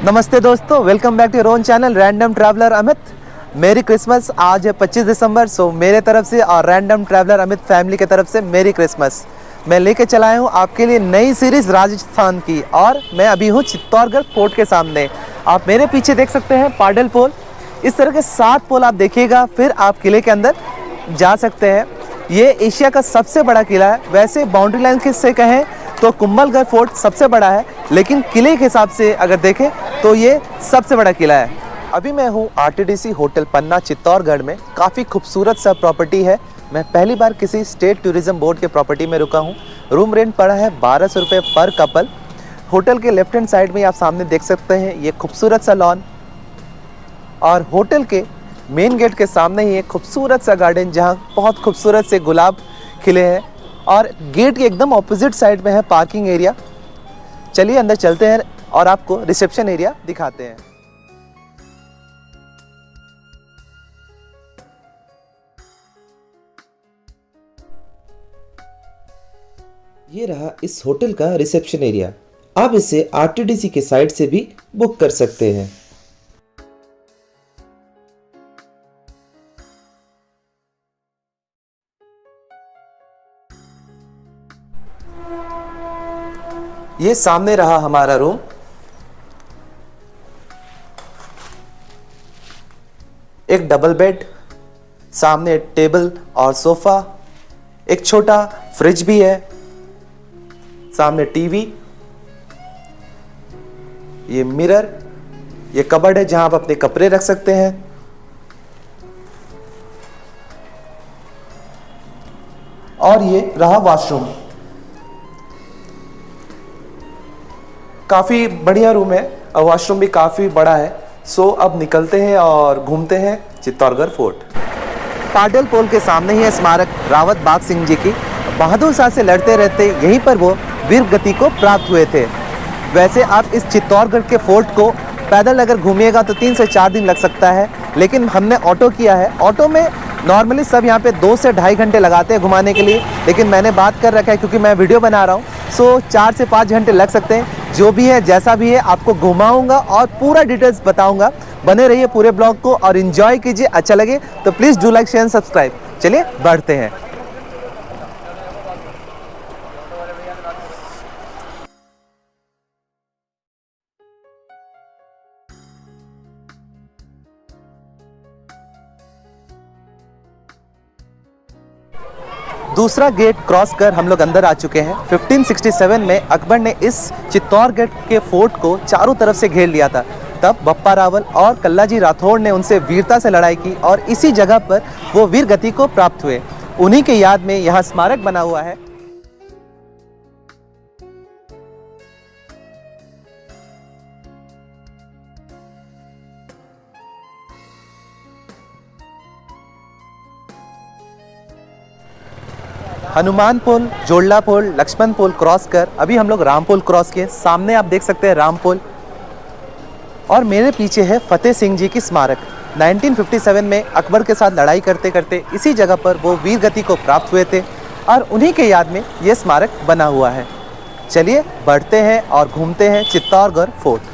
नमस्ते दोस्तों, welcome back to your own channel random traveller Amit. Merry Christmas आज है 25 दिसंबर। सो मेरे तरफ से और रैंडम ट्रैवलर अमित फैमिली की तरफ से मेरी क्रिसमस। मैं लेके चला आया हूँ आपके लिए नई सीरीज़ राजस्थान की, और मैं अभी हूँ चित्तौड़गढ़ फोर्ट के सामने। आप मेरे पीछे देख सकते हैं पाडल पोल। इस तरह के 7 पोल आप देखिएगा, फिर आप किले के अंदर जा सकते हैं। ये एशिया का सबसे बड़ा किला है। वैसे बाउंड्री लाइन से कहें तो कुंभलगढ़ फोर्ट सबसे बड़ा है, लेकिन किले के हिसाब से अगर देखें तो ये सबसे बड़ा किला है। अभी मैं हूँ आरटीडीसी होटल पन्ना चित्तौड़गढ़ में। काफ़ी खूबसूरत सा प्रॉपर्टी है। मैं पहली बार किसी स्टेट टूरिज्म बोर्ड के प्रॉपर्टी में रुका हूँ। रूम रेंट पड़ा है 1200 रुपये पर कपल। होटल के लेफ्ट हैंड साइड में आप सामने देख सकते हैं ये खूबसूरत सा लॉन, और होटल के मेन गेट के सामने ही एक खूबसूरत सा गार्डन जहाँ बहुत खूबसूरत से गुलाब खिले हैं, और गेट के एकदम ऑपोजिट साइड में है पार्किंग एरिया। चलिए अंदर चलते हैं और आपको रिसेप्शन एरिया दिखाते हैं। ये रहा इस होटल का रिसेप्शन एरिया। आप इसे आरटीडीसी के साइट से भी बुक कर सकते हैं। ये सामने रहा हमारा रूम। एक डबल बेड, सामने टेबल और सोफा, एक छोटा फ्रिज भी है, सामने टीवी, ये मिरर, ये कबर्ड है जहां आप अपने कपड़े रख सकते हैं, और ये रहा वॉशरूम। काफ़ी बढ़िया रूम है और वॉशरूम भी काफ़ी बड़ा है। सो अब निकलते हैं और घूमते हैं चित्तौड़गढ़ फोर्ट। पाडल पोल के सामने ही है स्मारक रावत बाघ सिंह जी की। बहादुर शाह से लड़ते रहते यहीं पर वो वीर गति को प्राप्त हुए थे। वैसे आप इस चित्तौड़गढ़ के फोर्ट को पैदल अगर घूमिएगा तो 3 से 4 दिन लग सकता है, लेकिन हमने ऑटो किया है। ऑटो में नॉर्मली सब यहाँ पे 2 से ढाई घंटे लगाते हैं घुमाने के लिए, लेकिन मैंने बात कर रखा है क्योंकि मैं वीडियो बना रहा हूँ। सो 4 से 5 घंटे लग सकते हैं। जो भी है जैसा भी है आपको घुमाऊंगा और पूरा डिटेल्स बताऊंगा। बने रहिए पूरे ब्लॉग को और एंजॉय कीजिए। अच्छा लगे तो please do like share and subscribe. चलिए बढ़ते हैं। दूसरा गेट क्रॉस कर हम लोग अंदर आ चुके हैं। 1567 में अकबर ने इस चित्तौड़गढ़ के फोर्ट को चारों तरफ से घेर लिया था। तब बप्पा रावल और कल्लाजी राठौड़ ने उनसे वीरता से लड़ाई की और इसी जगह पर वो वीर गति को प्राप्त हुए। उन्हीं के याद में यहाँ स्मारक बना हुआ है। हनुमान पुल, जोड़ला पुल, लक्ष्मण पुल क्रॉस कर अभी हम लोग राम पुल क्रॉस किए। सामने आप देख सकते हैं राम पुल, और मेरे पीछे है फतेह सिंह जी की स्मारक। 1957 में अकबर के साथ लड़ाई करते करते इसी जगह पर वो वीर गति को प्राप्त हुए थे, और उन्हीं के याद में ये स्मारक बना हुआ है। चलिए बढ़ते हैं और घूमते हैं चित्तौड़गढ़ फोर्ट।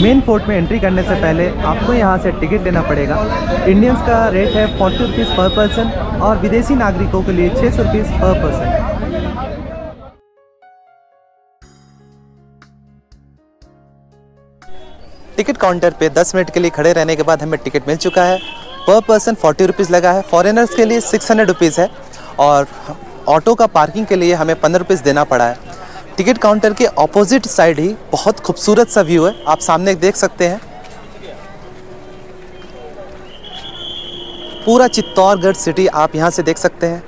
मेन फोर्ट में एंट्री करने से पहले आपको यहाँ से टिकट लेना पड़ेगा। इंडियंस का रेट है 40 रुपीज़ पर पर्सन, और विदेशी नागरिकों के लिए 600 रुपीज़ पर पर्सन। टिकट काउंटर पे 10 मिनट के लिए खड़े रहने के बाद हमें टिकट मिल चुका है। पर पर्सन 40 रुपीज़ लगा है। फॉरेनर्स के लिए 600 रुपीज़ है, और ऑटो का पार्किंग के लिए हमें 15 रुपीज़ देना पड़ा है। टिकट काउंटर के ऑपोजिट साइड ही बहुत खूबसूरत सा व्यू है, आप सामने देख सकते हैं। पूरा चित्तौड़गढ़ सिटी आप यहां से देख सकते हैं।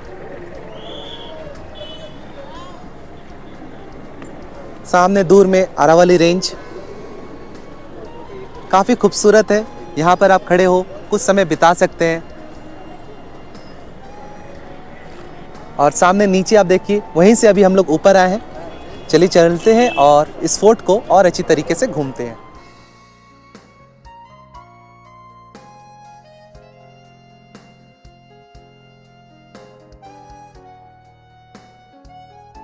सामने दूर में अरावली रेंज काफ़ी खूबसूरत है। यहाँ पर आप खड़े हो कुछ समय बिता सकते हैं। और सामने नीचे आप देखिए, वहीं से अभी हम लोग ऊपर आए हैं। चलिए चलते हैं और इस फोर्ट को और अच्छी तरीके से घूमते हैं।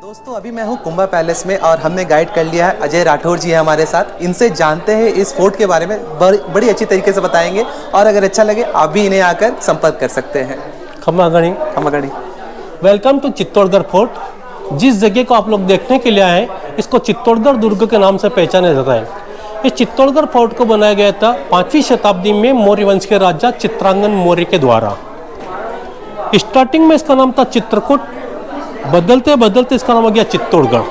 दोस्तों अभी मैं हूँ कुंभा पैलेस में और हमने गाइड कर लिया है, अजय राठौर जी है हमारे साथ। इनसे जानते हैं इस फोर्ट के बारे में, बड़ी अच्छी तरीके से बताएंगे और अगर अच्छा लगे आप भी इन्हें आकर संपर्क कर सकते हैं। खम्मागढ़ी वेलकम टू चित्तौड़गढ़ फोर्ट। जिस जगह को आप लोग देखने के लिए आए इसको चित्तौड़गढ़ दुर्ग के नाम से पहचाना जाता है। इस चित्तौड़गढ़ फोर्ट को बनाया गया था 5वीं शताब्दी में मौर्य वंश के राजा चित्रांगन मौर्य के द्वारा। स्टार्टिंग में इसका नाम था चित्रकूट, बदलते बदलते इसका नाम हो गया चित्तौड़गढ़।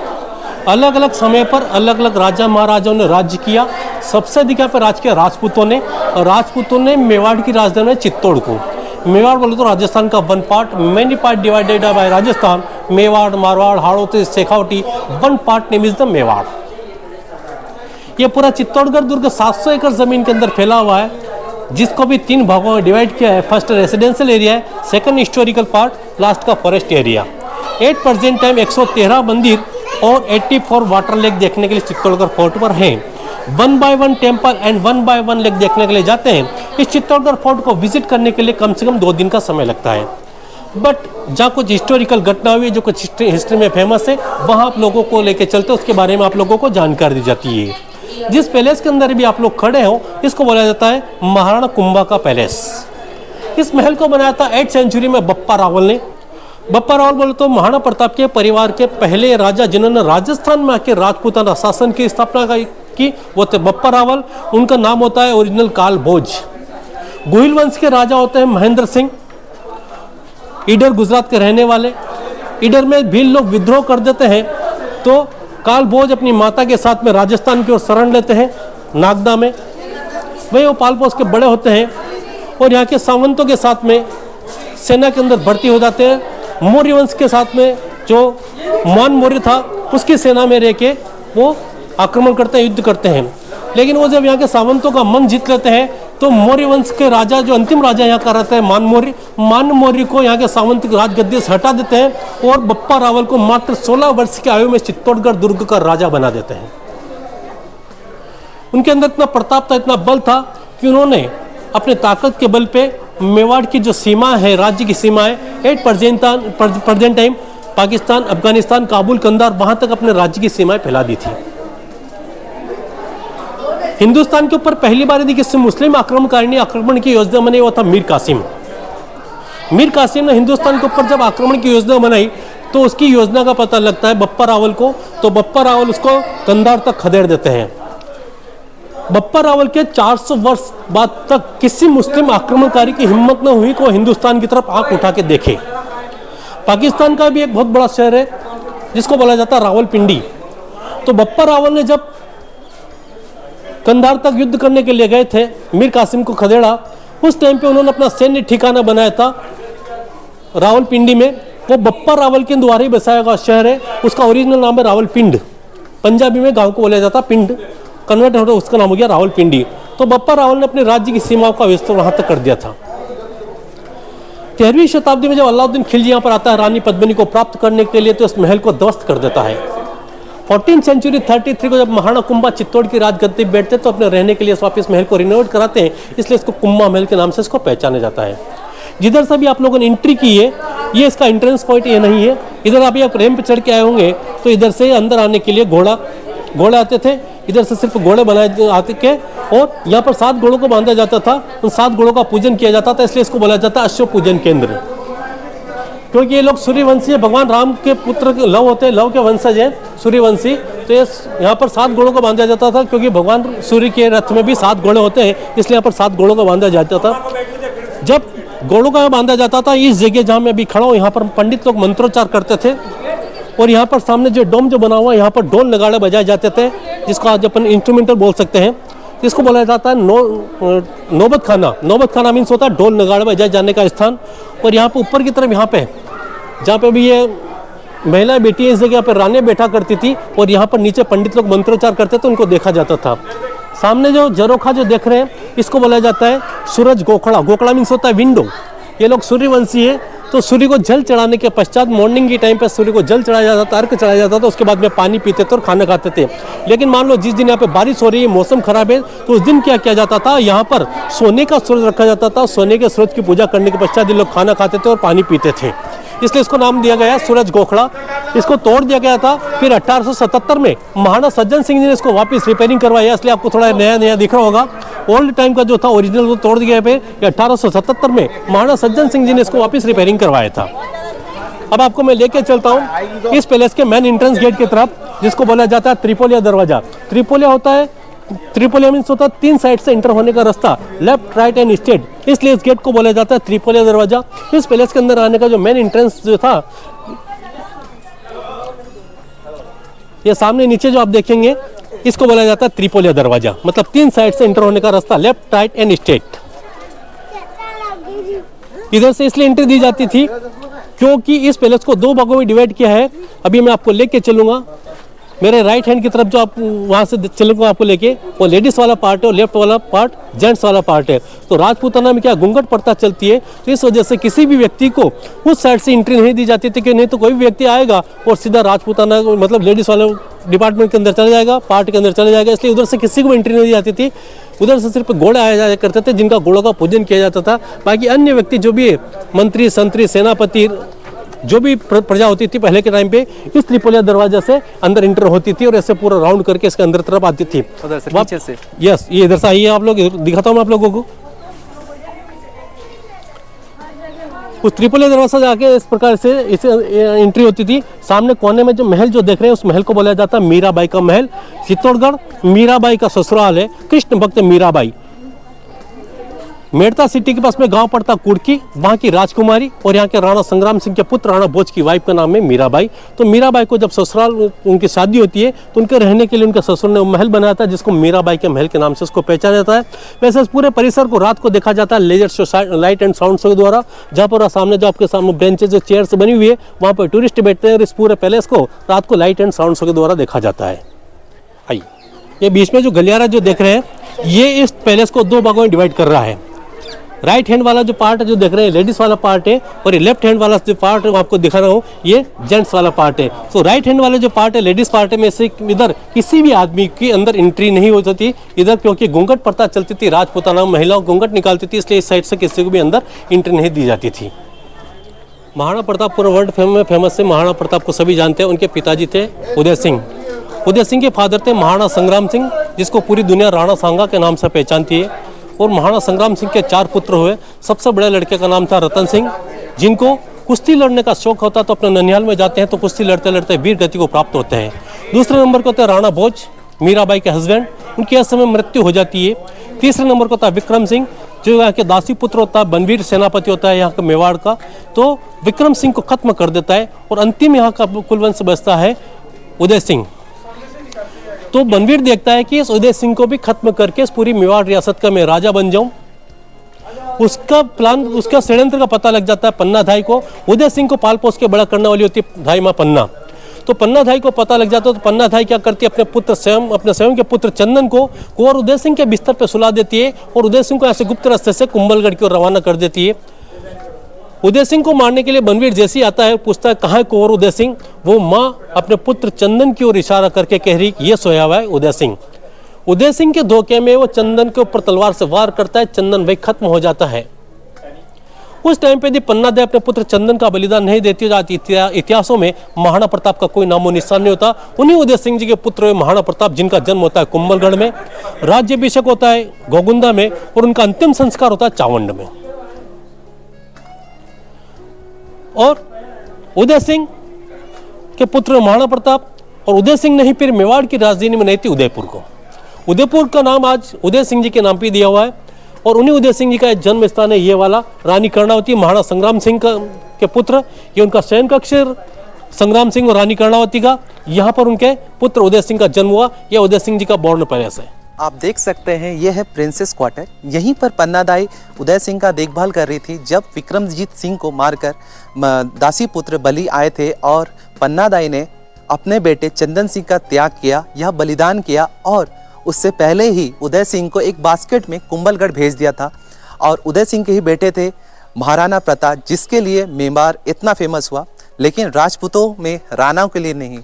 अलग अलग समय पर अलग अलग राजा महाराजाओं ने राज्य किया। सबसे अधिक यहाँ पर राज किया राजपूतों ने, और राजपूतों ने मेवाड़ की राजधानी चित्तौड़ को, मेवाड़ बोले तो राजस्थान का one part, many part divided by Rajasthan, Mewar, Marwar, Hadoti, Shekhawati, one part name is the Mewar. ये पूरा चित्तौड़गढ़ दुर्ग 700 एकड़ जमीन के अंदर फैला हुआ है, जिसको भी 3 भागों में डिवाइड किया है। फर्स्ट रेसिडेंशियल एरिया है, सेकंड हिस्टोरिकल पार्ट, लास्ट का forest area. At present time 113 मंदिर और 84 वाटर लेक देखने के लिए चित्तौड़गढ़ फोर्ट पर हैं। 1 by 1 temple and 1 by 1 lake देखने के लिए जाते हैं। इस चित्तौड़गढ़ फोर्ट को विजिट करने के लिए कम से कम 2 दिन का समय लगता है। बट जहाँ कुछ हिस्टोरिकल घटना हुई है, जो कुछ हिस्ट्री में फेमस है, वहाँ आप लोगों को लेके चलते हैं, उसके बारे में आप लोगों को जानकारी दी जाती है। जिस पैलेस के अंदर भी आप लोग खड़े हो इसको बोला जाता है महाराणा कुंभा का पैलेस। इस महल को बनाया था 8th सेंचुरी में बप्पा रावल ने। बप्पा रावल बोले तो महाराणा प्रताप के परिवार के पहले राजा जिन्होंने राजस्थान में आके राजपूताना शासन की स्थापना की, वो थे बप्पा रावल। उनका नाम होता है ओरिजिनल काल भोज। गोहिल वंश के राजा होते हैं महेंद्र सिंह, ईडर गुजरात के रहने वाले। ईडर में भील लोग विद्रोह कर देते हैं तो काल भोज अपनी माता के साथ में राजस्थान की ओर शरण लेते हैं नागदा में। वही वो पाल पोस के बड़े होते हैं और यहाँ के सामंतों के साथ में सेना के अंदर भर्ती हो जाते हैं। मौर्य वंश के साथ में जो मान मौर्य था उसकी सेना में रह के वो आक्रमण करते हैं, युद्ध करते हैं। लेकिन वो जब यहाँ के सामंतों का मन जीत लेते हैं तो मौर्य वंश के राजा, जो अंतिम राजा यहाँ का रहता है मान मौर्य को यहाँ के सामंत राजगद्दी से हटा देते हैं और बप्पा रावल को मात्र 16 वर्ष की आयु में चित्तौड़गढ़ दुर्ग का राजा बना देते हैं। उनके अंदर इतना प्रताप था, इतना बल था कि उन्होंने अपने ताकत के बल पे मेवाड़ की जो सीमा है, राज्य की सीमा है, 8 प्रेजेंट टाइम पाकिस्तान, अफगानिस्तान, काबुल, कंधार, वहां तक अपने राज्य की सीमाएं फैला दी थी। हिंदुस्तान के ऊपर पहली बार यदि किसी मुस्लिम आक्रमणकारी ने आक्रमण की योजना बनाई वो था मीर कासिम। मीर कासिम ने हिंदुस्तान के ऊपर जब आक्रमण की योजना बनाई तो उसकी योजना का पता लगता है बप्पा रावल को, तो बप्पा रावल उसको कंधार तक खदेड़ देते हैं। बप्पा रावल के 400 वर्ष बाद तक किसी मुस्लिम आक्रमणकारी की हिम्मत न हुई को हिंदुस्तान की तरफ आंख उठा के देखे। पाकिस्तान का भी एक बहुत बड़ा शहर है जिसको बोला जाता है रावलपिंडी। तो बप्पा रावल ने जब कंधार तक युद्ध करने के लिए गए थे, मीर कासिम को खदेड़ा, उस टाइम पे उन्होंने अपना सैन्य ठिकाना बनाया था रावलपिंडी में। वो बप्पा रावल के द्वारा ही बसाया गया शहर है, उसका ओरिजिनल नाम है रावलपिंड। पंजाबी में गांव को बोला जाता पिंड, कन्वर्ट होकर उसका नाम हो गया रावलपिंडी। तो बप्पा रावल ने अपने राज्य की सीमाओं का विस्तार वहां तक कर दिया था। 13वीं शताब्दी में जब अलाउद्दीन खिलजी यहाँ पर आता है रानी पद्मिनी को प्राप्त करने के लिए, तो इस महल को ध्वस्त कर देता है। 14th सेंचुरी 33 को जब महाराणा कुंभा चित्तौड़ की राजगद्दी बैठते तो अपने रहने के लिए वापस महल को रिनोवेट कराते हैं, इसलिए इसको कुंभा महल के नाम से इसको पहचाना जाता है। जिधर से भी आप लोगों ने एंट्री की है, ये इसका एंट्रेंस पॉइंट ये नहीं है। इधर अभी आप रैंप चढ़ के आए होंगे तो इधर से अंदर आने के लिए घोड़े आते थे। इधर से सिर्फ घोड़े बनाए आते के और यहाँ पर 7 घोड़ों को बांधा जाता था। उन 7 घोड़ों का पूजन किया जाता था, इसलिए इसको बोला जाता है अश्व पूजन केंद्र। क्योंकि ये लोग सूर्यवंशी है, भगवान राम के पुत्र लव होते हैं, लव के वंशज हैं सूर्यवंशी। तो ये यहाँ पर 7 घोड़ों को बांधा जाता था, क्योंकि भगवान सूर्य के रथ में भी 7 घोड़े होते हैं, इसलिए यहाँ पर 7 घोड़ों को बांधा जाता था। जब घोड़ों का बांधा जाता था, इस जगह जहाँ मैं अभी खड़ा हूँ यहाँ पर पंडित लोग मंत्रोच्चार करते थे और यहाँ पर सामने जो डोम जो बना हुआ है यहाँ पर ढोल नगाड़े बजाए जाते थे, जिसको आज अपन इंस्ट्रूमेंटल बोल सकते हैं। इसको बोला जाता है नौबत खाना। नौबत खाना मीन्स होता है ढोल नगाड़े बजाए जाने का स्थान। और यहाँ पे ऊपर की तरफ यहाँ पे जहाँ पे भी ये महिला बेटी इस जगह पर रानी बैठा करती थी और यहाँ पर नीचे पंडित लोग मंत्रोच्चार करते थे, उनको देखा जाता था। सामने जो झरोखा जो देख रहे हैं इसको बोला जाता है सूरज गोखड़ा। गोखड़ा मीन्स होता है विंडो। ये लोग सूर्यवंशी है, तो सूर्य को जल चढ़ाने के पश्चात मॉर्निंग के टाइम पे सूर्य को जल चढ़ाया जाता था, अर्घ चढ़ाया जाता था। उसके बाद में पानी पीते थे और खाना खाते थे। लेकिन मान लो जिस दिन यहाँ पे बारिश हो रही है, मौसम खराब है, तो उस दिन क्या किया जाता था, यहाँ पर सोने का सूरज रखा जाता था। सोने के सूरज की पूजा करने के पश्चात ये लोग खाना खाते थे और पानी पीते थे, इसलिए इसको नाम दिया गया सूरज गोखड़ा। इसको तोड़ दिया गया था। फिर 1877 में महाराणा सज्जन सिंह जी ने इसको वापस रिपेयरिंग करवाया, इसलिए आपको थोड़ा नया नया दिख रहा होगा। ओल्ड टाइम का जो था ओरिजिनल वो तोड़ दिया गया। फिर 1877 में महाराणा सज्जन सिंह जी ने इसको वापस रिपेयरिंग करवाया था। अब आपको मैं लेके चलता हूँ इस पैलेस के मेन एंट्रेंस गेट की तरफ, जिसको बोला जाता है त्रिपोलिया दरवाजा। त्रिपोलिया होता है, त्रिपोलिया मीन्स होता है 3 साइड से एंटर होने का रास्ता, लेफ्ट राइट एंड स्ट्रेट, इसलिए इस गेट को बोला जाता है त्रिपोलिया दरवाजा। इस पैलेस के अंदर आने का जो मेन एंट्रेंस जो था, ये सामने नीचे जो आप देखेंगे इसको बोला जाता है त्रिपोलिया दरवाजा, मतलब 3 साइड से एंटर होने का रास्ता, लेफ्ट राइट एंड स्ट्रेट। इधर से इसलिए एंट्री दी जाती थी क्योंकि इस पैलेस को 2 भागों में डिवाइड किया है। अभी मैं आपको लेके चलूंगा मेरे राइट हैंड की तरफ, जो आप वहां से चलूंगा आपको लेके, वो लेडीज वाला पार्ट है और लेफ्ट वाला पार्ट जेंट्स वाला पार्ट है। तो राजपूताना में क्या घूंघट प्रथा चलती है, तो इस वजह से किसी भी व्यक्ति को उस साइड से एंट्री नहीं दी जाती थी, कि नहीं तो कोई भी व्यक्ति आएगा और सीधा राजपूताना मतलब लेडीज वाले डिपार्टमेंट के अंदर चला जाएगा, पार्ट के अंदर चला जाएगा, इसलिए उधर से किसी को एंट्री नहीं दी जाती थी। उधर से सिर्फ घोड़े आया जाया करते थे, जिनका घोड़ों का पूजन किया जाता था। बाकी अन्य व्यक्ति जो भी मंत्री, संतरी, सेनापति, जो भी प्रजा होती थी पहले के टाइम पे, इस त्रिपोलिया दरवाजा से अंदर एंटर होती थी और ऐसे पूरा राउंड करके इसके अंदर तरफ आती थी। उधर से पीछे से, यस, ये इधर से आइए आप लोग, दिखाता हूँ मैं आप लोगों को। उस त्रिपोलिया दरवाजा जाके इस प्रकार से इसे एंट्री होती थी। सामने कोने में जो महल जो देख रहे हैं, उस महल को बोला जाता है मीराबाई का महल। चित्तौड़गढ़ मीराबाई का ससुराल है, कृष्ण भक्त मीराबाई। मेड़ता सिटी के पास में गांव पड़ता कुड़की, वहां की राजकुमारी और यहाँ के राणा संग्राम सिंह के पुत्र राणा भोज की वाइफ का नाम है मीराबाई। तो मीराबाई को जब ससुराल उनकी शादी होती है तो उनके रहने के लिए उनके ससुर ने महल बनाया था, जिसको मीराबाई के महल के नाम से उसको पहचाना जाता है। वैसे इस पूरे परिसर को रात को देखा जाता है laser show, light and sound show के द्वारा, जहाँ पर सामने जो आपके सामने बेंचेज जो चेयर्स बनी हुई है, वहाँ पर टूरिस्ट बैठते हैं और इस पूरे पैलेस को रात को लाइट एंड साउंड शो के द्वारा देखा जाता है। आइए, ये बीच में जो गलियारा जो देख रहे हैं, ये इस पैलेस को 2 भागों में डिवाइड कर रहा है। राइट हैंड वाला जो पार्ट है जो देख रहे हैं, लेडीज वाला पार्ट है, और ये लेफ्ट हैंड वाला जो पार्ट है वो आपको दिखा रहा हूँ, ये जेंट्स वाला पार्ट है। सो राइट हैंड वाला जो पार्ट है, लेडीज पार्ट है, में से इधर किसी भी आदमी की अंदर एंट्री नहीं होती थी इधर, क्योंकि घूंघट प्रथा चलती थी। राजपूताना महिलाओं घूंघट निकालती थी, इसलिए इस साइड से किसी को भी अंदर एंट्री नहीं दी जाती थी। महाराणा प्रताप पूरे वर्ल्ड में फेमस है। महाराणा प्रताप को सभी जानते हैं। उनके पिताजी थे उदय सिंह। उदय सिंह के फादर थे महाराणा संग्राम सिंह, जिसको पूरी दुनिया राणा सांगा के नाम से पहचानती है। और महाराणा संग्राम सिंह के 4 पुत्र हुए। सबसे बड़े लड़के का नाम था रतन सिंह, जिनको कुश्ती लड़ने का शौक होता तो अपने ननिहाल में जाते हैं तो कुश्ती लड़ते लड़ते वीर गति को प्राप्त होते हैं। दूसरे नंबर को होते राणा भोज, मीराबाई के हस्बैंड, उनकी इस समय मृत्यु हो जाती है। तीसरे नंबर को होता विक्रम सिंह, जो यहाँ के दासी पुत्र होता है, बनवीर सेनापति होता है यहाँ का मेवाड़ का, तो विक्रम सिंह को खत्म कर देता है। और अंतिम यहाँ का कुलवंश बचता है उदय सिंह। तो बनवीर देखता है कि इस उदय सिंह को भी खत्म करके इस पूरी मेवाड़ रियासत का मैं राजा बन जाऊं। उसका प्लान, उसका षड्यंत्र का पता लग जाता है पन्ना धाई को। उदय सिंह को पाल पोस के बड़ा करने वाली होती है धाई माँ पन्ना। तो पन्ना धाई को पता लग जाता है, तो पन्ना धाई क्या करती है, अपने स्वयं के पुत्र चंदन को कुंवर उदय सिंह के बिस्तर पर सुला देती है और उदय सिंह को ऐसे गुप्त रास्ते से कुंभलगढ़ की ओर रवाना कर देती है। उदय सिंह को मारने के लिए बनवीर जैसे ही आता है, पूछता है कहाँ है कुंवर उदय सिंह। वो माँ अपने पुत्र चंदन की ओर इशारा करके कह रही ये सोया हुआ है उदय सिंह। उदय सिंह के धोखे में वो चंदन के ऊपर तलवार से वार करता है, चंदन वही खत्म हो जाता है। उस टाइम पे यदि पन्ना दे अपने पुत्र चंदन का बलिदान नहीं देती जाती, इतिहासों में महाराणा प्रताप का कोई नामो निशान नहीं होता। उन्हीं उदय सिंह जी के पुत्र हुए महाराणा प्रताप, जिनका जन्म होता है कुंभलगढ़ में, राज्याभिषेक होता है गोगुंदा में और उनका अंतिम संस्कार होता है चावंड में। और उदय सिंह के पुत्र महाराणा प्रताप, और उदय सिंह नहीं फिर मेवाड़ की राजधानी में नहीं थी उदयपुर को। उदयपुर का नाम आज उदय सिंह जी के नाम पे दिया हुआ है। और उन्हीं उदय सिंह जी का जन्म स्थान है ये वाला, रानी कर्णावती, महाराणा संग्राम सिंह के पुत्र। ये उनका शयन कक्ष संग्राम सिंह और रानी कर्णावती का, यहाँ पर उनके पुत्र उदय सिंह का जन्म हुआ। यह उदय सिंह जी का बॉर्न पैलेस है। आप देख सकते हैं ये है प्रिंसेस क्वार्टर। यहीं पर पन्नादाई उदय सिंह का देखभाल कर रही थी जब विक्रमजीत सिंह को मारकर दासी पुत्र बलि आए थे, और पन्नादाई ने अपने बेटे चंदन सिंह का त्याग किया, यह बलिदान किया। और उससे पहले ही उदय सिंह को एक बास्केट में कुंभलगढ़ भेज दिया था। और उदय सिंह के ही बेटे थे महाराणा प्रताप, जिसके लिए मेवाड़ इतना फेमस हुआ। लेकिन राजपूतों में राणाओं के लिए नहीं,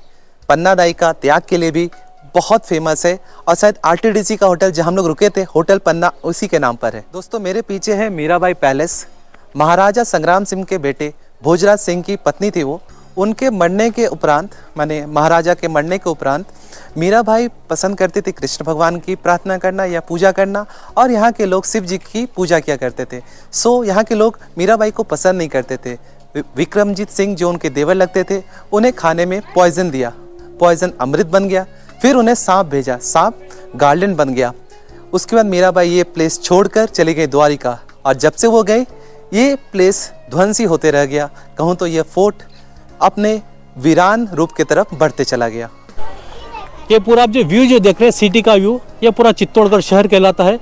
पन्नादाई का त्याग के लिए भी बहुत फेमस है। और शायद RTDC का होटल जहाँ हम लोग रुके थे, होटल पन्ना, उसी के नाम पर है। दोस्तों मेरे पीछे है मीराबाई पैलेस। महाराजा संग्राम सिंह के बेटे भोजराज सिंह की पत्नी थी वो, उनके मरने के उपरांत, माने महाराजा के मरने के उपरांत, मीराबाई पसंद करती थी कृष्ण भगवान की प्रार्थना करना या पूजा करना, और यहाँ के लोग शिव जी की पूजा किया करते थे। सो यहाँ के लोग मीराबाई को पसंद नहीं करते थे। विक्रमजीत सिंह जो उनके देवर लगते थे, उन्हें खाने में पॉइजन दिया, पॉइजन अमृत बन गया। फिर उन्हें सांप भेजा, सांप गार्डन बन गया। उसके बाद मीराबाई ये प्लेस छोड़कर चली गई द्वारिका, और जब से वो गई ये प्लेस ध्वंसी होते रह गया। कहूँ तो ये फोर्ट अपने वीरान रूप की तरफ बढ़ते चला गया। ये पूरा आप जो व्यू जो देख रहे हैं सिटी का व्यू, ये पूरा चित्तौड़गढ़ शहर कहलाता है।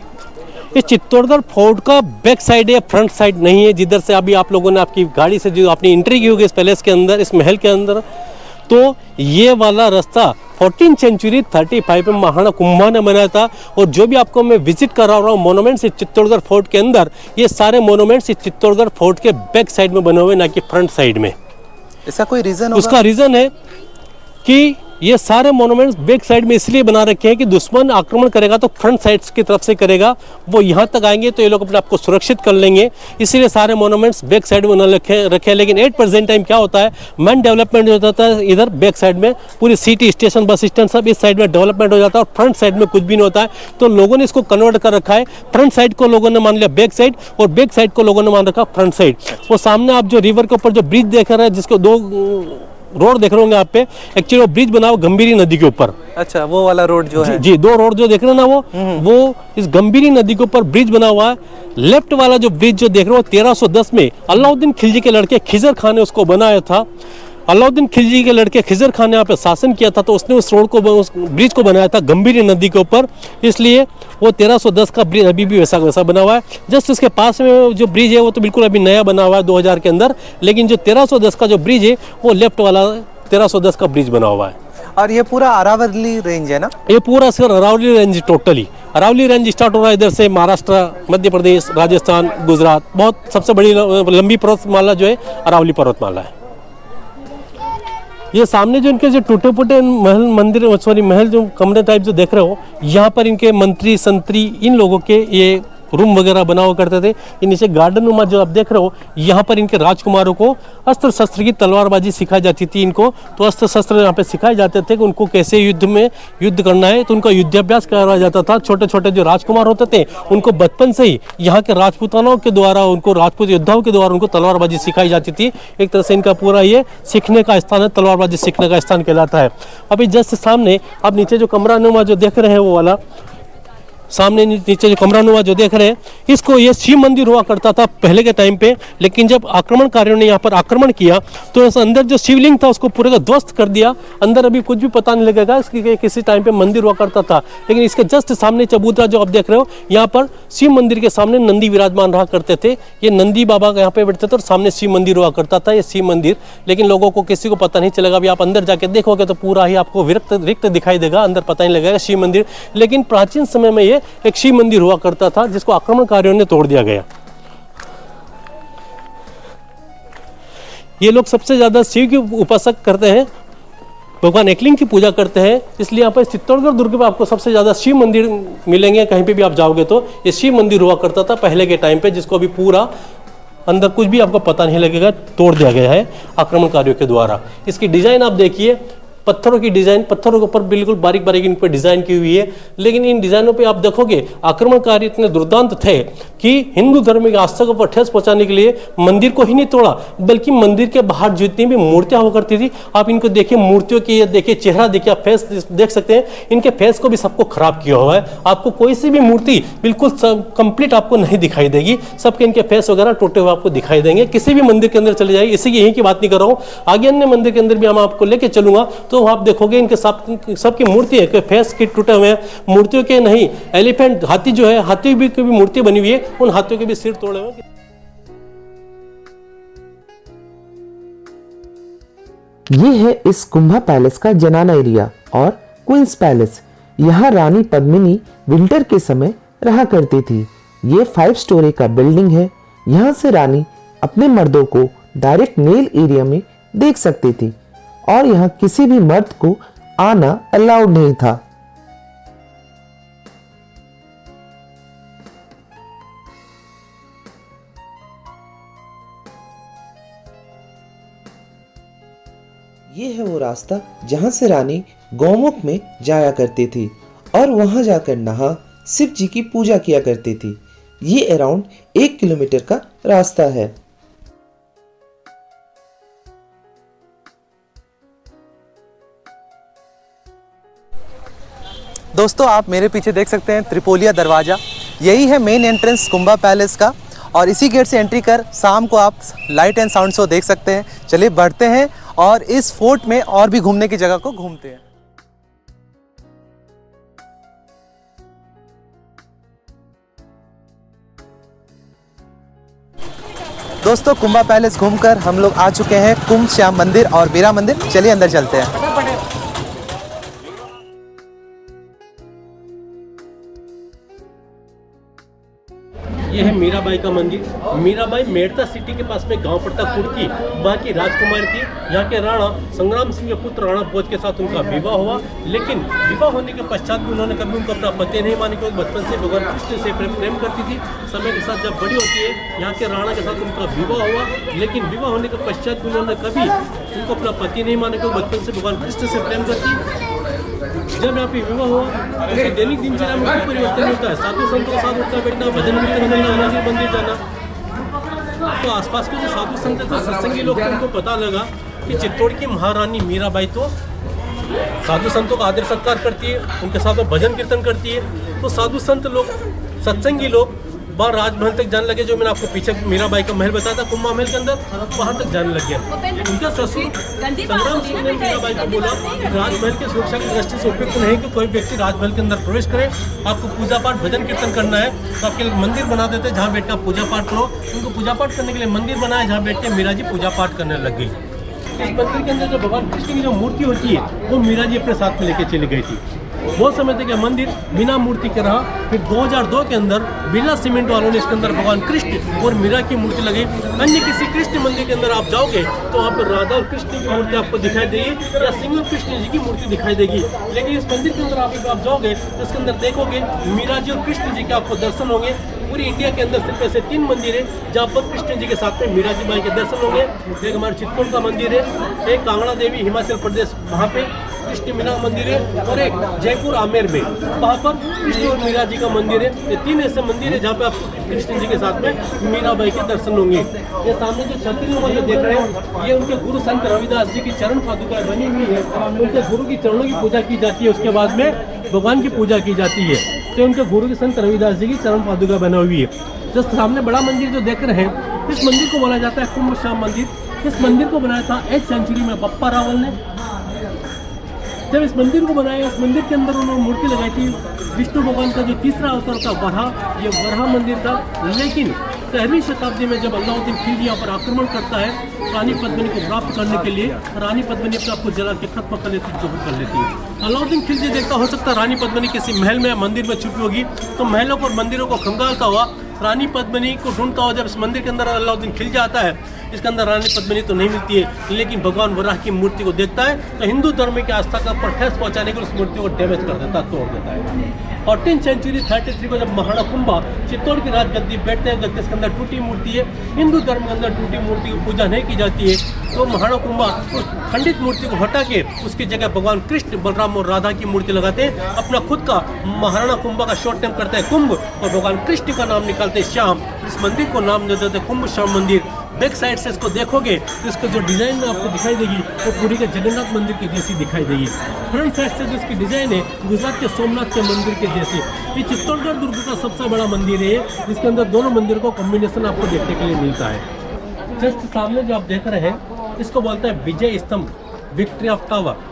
इस चित्तौड़गढ़ फोर्ट का बैक साइड है, फ्रंट साइड नहीं है। जिधर से अभी आप लोगों ने आपकी गाड़ी से जो अपनी एंट्री की होगी इस पैलेस के अंदर, इस महल के अंदर, तो ये वाला रास्ता 14th सेंचुरी 35 में महाराणा कुंभा ने बनाया था। और जो भी आपको मैं विजिट करा रहा हूँ मोनूमेंट्स इस चित्तौड़गढ़ फोर्ट के अंदर, ये सारे मोनूमेंट्स इस चित्तौड़गढ़ फोर्ट के बैक साइड में बने हुए, ना कि फ्रंट साइड में। इसका कोई रीजन होगा? उसका रीजन है कि ये सारे मोनूमेंट्स बैक साइड में इसलिए बना रखे हैं कि दुश्मन आक्रमण करेगा तो फ्रंट साइड की तरफ से करेगा, वो यहाँ तक आएंगे तो ये लोग अपने आप को सुरक्षित कर लेंगे, इसीलिए सारे मोनूमेंट्स बैक साइड में बना रखे हैं। लेकिन एट प्रेजेंट टाइम क्या होता है, मैन डेवलपमेंट हो जाता है इधर बैक साइड में, पूरी सिटी, स्टेशन, बस स्टैंड सब इस साइड में डेवलपमेंट हो जाता है और फ्रंट साइड में कुछ भी नहीं होता है। तो लोगों ने इसको कन्वर्ट कर रखा है, फ्रंट साइड को लोगों ने मान लिया बैक साइड और बैक साइड को लोगों ने मान रखा फ्रंट साइड। वो सामने आप जो रिवर के ऊपर जो ब्रिज देख रहे हैं, जिसको दो रोड देख रहे होंगे आप पे, एक्चुअली वो ब्रिज बना हुआ गंभीरी नदी के ऊपर। अच्छा, वो वाला रोड जो है? जी, दो रोड जो देख रहे हैं ना, वो इस गंभीरी नदी के ऊपर ब्रिज बना हुआ है। लेफ्ट वाला जो ब्रिज जो देख रहे हो 1310 में अलाउद्दीन खिलजी के लड़के खिजर खान ने उसको बनाया था। अलाउद्दीन खिलजी के लड़के खिजर खान ने यहाँ पे शासन किया था, तो उसने उस रोड को, उस ब्रिज को बनाया था गंभीरी नदी के ऊपर, इसलिए वो 1310 का ब्रिज अभी भी वैसा वैसा बना हुआ है। जस्ट उसके पास में जो ब्रिज है वो तो बिल्कुल अभी नया बना हुआ है 2000 के अंदर, लेकिन जो 1310 का जो ब्रिज है वो लेफ्ट वाला 1310 का ब्रिज बना हुआ है। और ये पूरा अरावली रेंज है ना? ये पूरा sir Aravalli range, totally Aravalli range start हो रहा है इधर से, महाराष्ट्र, मध्य प्रदेश, राजस्थान, गुजरात, बहुत सबसे बड़ी लंबी पर्वतमाला जो है अरावली पर्वतमाला है। ये सामने जो इनके जो टूटे फूटे महल, मंदिर, सॉरी महल, जो कमरे टाइप जो देख रहे हो, यहाँ पर इनके मंत्री संतरी इन लोगों के ये रूम वगैरह बना हुआ करते थे। ये नीचे गार्डन नुमा जो आप देख रहे हो, यहाँ पर इनके राजकुमारों को अस्त्र शस्त्र की तलवारबाजी सिखाई जाती थी इनको, तो अस्त्र शस्त्र यहाँ पे सिखाए जाते थे कि उनको कैसे युद्ध में युद्ध करना है, तो उनका युद्धाभ्यास कराया जाता था। छोटे छोटे जो राजकुमार होते थे उनको बचपन से ही यहाँ के राजपूतानों के द्वारा, उनको राजपूत योद्धाओं के द्वारा उनको तलवारबाजी सिखाई जाती थी। एक तरह से इनका पूरा ये सीखने का स्थान है, तलवारबाजी सीखने का स्थान कहलाता है। अभी जस्ट सामने आप नीचे जो कमरा नुमा जो देख रहे हैं, वो वाला सामने नीचे जो कमरा नुमा जो देख रहे हैं, इसको ये शिव मंदिर हुआ करता था पहले के टाइम पे, लेकिन जब आक्रमणकारियों ने यहाँ पर आक्रमण किया तो इस अंदर जो शिवलिंग था उसको पूरे का ध्वस्त कर दिया। अंदर अभी कुछ भी पता नहीं लगेगा, इसकी किसी टाइम पे मंदिर हुआ करता था। लेकिन इसके जस्ट सामने चबूतरा जो आप देख रहे हो, यहाँ पर शिव मंदिर के सामने नंदी विराजमान रहा करते थे। ये नंदी बाबा यहाँ पे बैठते थे और सामने शिव मंदिर हुआ करता था, ये शिव मंदिर। लेकिन लोगों को किसी को पता नहीं चलेगा। अभी आप अंदर जाके देखोगे तो पूरा ही आपको रिक्त दिखाई देगा, अंदर पता नहीं लगेगा शिव मंदिर। लेकिन प्राचीन समय में ये एक शिव मंदिर हुआ करता था, जिसको आक्रमणकारियों ने तोड़ दिया गया। ये लोग सबसे ज्यादा शिव की उपासक करते हैं, भगवान एकलिंग की पूजा करते हैं, इसलिए यहाँ पर चित्तौड़गढ़ दुर्ग पे आपको सबसे ज्यादा शिव मंदिर मिलेंगे। कहीं पे भी आप जाओगे तो ये शिव मंदिर हुआ करता था पहले के टाइम पे, जिसको अभी पूरा अंदर कुछ भी आपको पता नहीं लगेगा, तोड़ दिया गया है आक्रमणकारियों के द्वारा। इसकी डिजाइन आप देखिए, पत्थरों की डिजाइन, पत्थरों के ऊपर बिल्कुल बारीक बारीक इन पर डिजाइन की हुई है। लेकिन इन डिजाइनों पे आप देखोगे आक्रमणकारी इतने दुर्दांत थे कि हिंदू धर्म की आस्था को ठेस पहुंचाने के लिए मंदिर को ही नहीं तोड़ा, बल्कि मंदिर के बाहर जितनी भी मूर्तियां हुआ करती थी, आप इनको देखिए, मूर्तियों की देखिए चेहरा देखिए, आप फेस देख सकते हैं, इनके फेस को भी सबको खराब किया हुआ है। आपको कोई सी भी मूर्ति बिल्कुल कंप्लीट आपको नहीं दिखाई देगी, सबके इनके फेस वगैरह टूटे हुए आपको दिखाई देंगे। किसी भी मंदिर के अंदर चले जाइए, इसी यहीं की बात नहीं कर रहा हूँ, आगे अन्य मंदिर के अंदर भी हम आपको लेके चलूंगा तो आप देखोगे इनके सबकी मूर्ति है, फेस के टूटे हुए हैं, मूर्तियों के नहीं, एलिफेंट, हाथी जो है, हाथी भी की भी मूर्ति बनी हुई है, उन हाथियों के भी सिर तोड़े हुए हैं। ये है इस कुंभा पैलेस का जनाना एरिया और क्वींस पैलेस। यहाँ रानी पद्मिनी विंटर के समय रहा करती थी। ये 5 स्टोरी का बिल्डिंग है। यहाँ से रानी अपने मर्दों को डायरेक्ट मेल एरिया में देख सकती थी और यहाँ किसी भी मर्द को आना अलाउड नहीं था। ये है वो रास्ता जहाँ से रानी गौमुख में जाया करती थी और वहाँ जाकर नहा शिव जी की पूजा किया करती थी। ये अराउंड 1 किलोमीटर का रास्ता है। दोस्तों आप मेरे पीछे देख सकते हैं त्रिपोलिया दरवाज़ा, यही है मेन एंट्रेंस कुंभा पैलेस का और इसी गेट से एंट्री कर शाम को आप लाइट एंड साउंड शो देख सकते हैं। चलिए बढ़ते हैं और इस फोर्ट में और भी घूमने की जगह को घूमते हैं। दोस्तों कुंभा पैलेस घूमकर हम लोग आ चुके हैं कुंभ श्याम मंदिर और बीरा मंदिर। चलिए अंदर चलते हैं। ये है मीराबाई का मंदिर। मीराबाई मेड़ता सिटी के पास में गांव पड़ता कुर्की, वहाँ की राजकुमारी थी। यहाँ के राणा संग्राम सिंह के पुत्र राणा भोज के साथ उनका विवाह हुआ, लेकिन विवाह होने के पश्चात भी उन्होंने कभी उनको अपना पति नहीं माना, क्योंकि बचपन से भगवान कृष्ण से प्रेम करती थी। समय के साथ जब बड़ी होती है यहाँ के राणा के साथ उनका विवाह हुआ, लेकिन विवाह होने के पश्चात भी उन्होंने कभी उनको अपना पति नहीं माना, क्योंकि बचपन से भगवान कृष्ण से प्रेम करती। जब यहाँ पे विवाह हुआ तो दैनिक दिनचर्या में कोई परिवर्तन नहीं होता है। साधु संतों के साथ उठना बैठना, भजन कीर्तन करना, मंदिर जाना। तो आसपास के जो साधु संत थे, सत्संगी लोग थे, उनको पता लगा कि चित्तौड़ की महारानी मीराबाई तो साधु संतों का आदर सत्कार करती है, उनके साथ वो भजन कीर्तन करती है। तो साधु संत लोग, सत्संगी लोग बाहर राजमहल तक जाने लगे। जो मैंने आपको पीछे मीराबाई का महल बताया था कुंभा महल के अंदर, वहाँ तक जाने लग गया। उनका ससुर संग्राम सिंह ने मीराबाई को बोला कि राजमहल की सुरक्षा की दृष्टि से उपयुक्त नहीं कि कोई व्यक्ति राजमहल के अंदर प्रवेश करे। आपको पूजा पाठ भजन कीर्तन करना है तो आपके लिए मंदिर बना देते हैं जहाँ बैठ कर पूजा पाठ करो। उनको पूजा पाठ करने के लिए मंदिर बनाया जहाँ बैठ के मीरा जी पूजा पाठ करने लग गई। इस मंदिर के अंदर जो भगवान कृष्ण की जो मूर्ति होती है वो मीरा जी अपने साथ में लेके चली गई थी। बहुत समय तक यह मंदिर बिना मूर्ति के रहा। फिर 2002 के अंदर बिरला सीमेंट वालों ने इसके अंदर भगवान कृष्ण और मीरा की मूर्ति लगाई। अन्य किसी कृष्ण मंदिर के अंदर आप जाओगे तो वहाँ पर राधा और कृष्ण की मूर्ति आपको दिखाई देगी या सिंगल कृष्ण जी की मूर्ति दिखाई देगी। लेकिन इस मंदिर के अंदर आप जाओगे तो इसके अंदर देखोगे मीरा जी और कृष्ण जी के आपको दर्शन होंगे। पूरी इंडिया के अंदर सिर्फ ऐसे 3 मंदिर है जहाँ पर कृष्ण जी के साथ में मीरा जी बाई के दर्शन होंगे। एक हमारे चित्तौड़ का मंदिर है, एक कांगड़ा देवी हिमाचल प्रदेश वहाँ पे कृष्ण मीना मंदिर है, और एक जयपुर आमेर में वहाँ पर कृष्ण और मीरा जी का मंदिर है। ये 3 ऐसे मंदिर है जहाँ पे आपको कृष्ण जी के साथ में मीराबाई के दर्शन होंगे। ये सामने जो छतरी में जो देख रहे हैं ये उनके गुरु संत रविदास जी की चरण पादुका बनी हुई है। उनके गुरु की चरणों की पूजा की जाती है, उसके बाद में भगवान की पूजा की जाती है। तो उनके गुरु के संत रविदास जी की चरण पादुका बना हुई है। जो सामने बड़ा मंदिर जो देख रहे हैं इस मंदिर को बोला जाता है कुंभ श्याम मंदिर। इस मंदिर को बनाया था 8th सेंचुरी में बप्पा रावल ने। जब इस मंदिर को बनाया, इस मंदिर के अंदर उन्होंने मूर्ति लगाई थी विष्णु भगवान का जो तीसरा अवतार था वराह, ये वराह मंदिर था। लेकिन 13वीं शताब्दी में जब अलाउद्दीन खिलजी यहाँ पर आक्रमण करता है रानी पद्मिनी को प्राप्त करने के लिए, रानी पद्मिनी अपने आप को जला के खत्म कर लेती है, कर लेती है। अलाउद्दीन खिलजी देखता हो सकता है रानी पद्मिनी किसी महल में मंदिर में छुपी होगी, तो महलों और मंदिरों को खंगालता हुआ रानी पद्मिनी को ढूंढता हुआ जब इस मंदिर के अंदर अलाउद्दीन खिलजी आता है, इसके अंदर रानी पद्मिनी तो नहीं मिलती है, लेकिन भगवान वराह की मूर्ति को देखता है तो हिंदू धर्म की आस्था का पर ठेस पहुंचाने के लिए उस मूर्ति को डैमेज कर देता, तोड़ देता है। 14th सेंचुरी 33 को जब महाराणा कुंभा चित्तौड़ की राजगद्दी बैठते हैं, गद्दी के अंदर टूटी मूर्ति है। हिंदू धर्म के अंदर टूटी मूर्ति की पूजा नहीं की जाती है, तो महाराणा कुंभा उस खंडित मूर्ति को हटा के उसकी जगह भगवान कृष्ण, बलराम और राधा की मूर्ति लगाते हैं। अपना खुद का महाराणा कुंभा का शॉर्ट टाइम करते हैं कुंभ और भगवान कृष्ण का नाम निकालते हैं श्याम। इस मंदिर को नाम दे देते हैं कुंभ श्याम मंदिर। बैक साइड से इसको देखोगे तो इसको जो डिज़ाइन में आपको दिखाई देगी वो पूरी के जगन्नाथ मंदिर के जैसी दिखाई देगी। फ्रंट साइड से जो इसकी डिज़ाइन है गुजरात के सोमनाथ के मंदिर के जैसे। ये चित्तौड़गढ़ दुर्ग का सबसे बड़ा मंदिर है, जिसके अंदर दोनों मंदिरों को कॉम्बिनेशन आपको देखने के लिए मिलता है। जस्ट सामने जो आप देख रहे हैं इसको बोलते हैं विजय स्तंभ, विक्ट्री ऑफ टावर।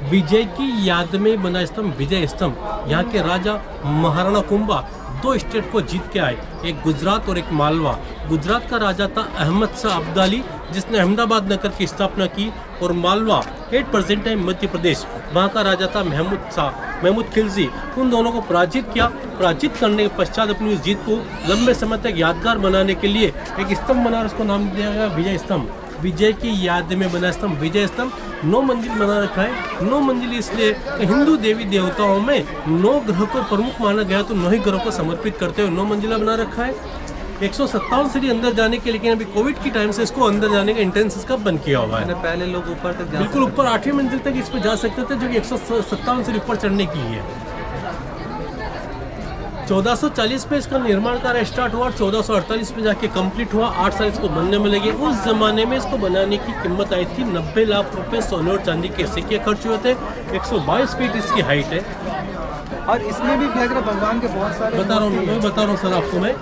विजय की याद में बना स्तंभ विजय स्तंभ। यहाँ के राजा महाराणा कुंभा 2 स्टेट को जीत के आए, एक गुजरात और एक मालवा। गुजरात का राजा था अहमद शाह अब्दाली, जिसने अहमदाबाद नगर की स्थापना की, और मालवा 8% है मध्य प्रदेश, वहाँ का राजा था महमूद खिलजी। उन दोनों को पराजित किया। पराजित करने के पश्चात अपनी उस जीत को लंबे समय तक यादगार बनाने के लिए एक स्तंभ बना, उसको नाम दिया गया विजय स्तंभ। विजय की याद में बना स्तंभ विजय स्तंभ। 9 मंजिल बना रखा है। 9 मंजिल इसलिए हिंदू देवी देवताओं में 9 ग्रह को प्रमुख माना गया, तो 9 ही ग्रहों को समर्पित करते हुए 9 मंजिला बना रखा है। 157 सीढ़ी अंदर जाने के, लेकिन अभी कोविड की टाइम से इसको अंदर जाने का एंट्रेंस इसका बंद किया हुआ है। पहले लोग ऊपर तक जा बिल्कुल ऊपर 8वीं मंजिल तक इस पे जा सकते थे, जो कि 157 सीढ़ी ऊपर चढ़ने की है। 1440 में इसका निर्माण कार्य स्टार्ट हुआ और 1448 में जाके कंप्लीट हुआ। 8 साल इसको बनने में लगे। उस जमाने में इसको बनाने की कीमत आई थी 90 लाख रुपए। सोने और चांदी के सिक्के खर्च हुए थे। 122 फीट इसकी हाइट है। और इसमें भी भैया भगवान के बहुत सारे बता रहा हूँ सर आपको मैं।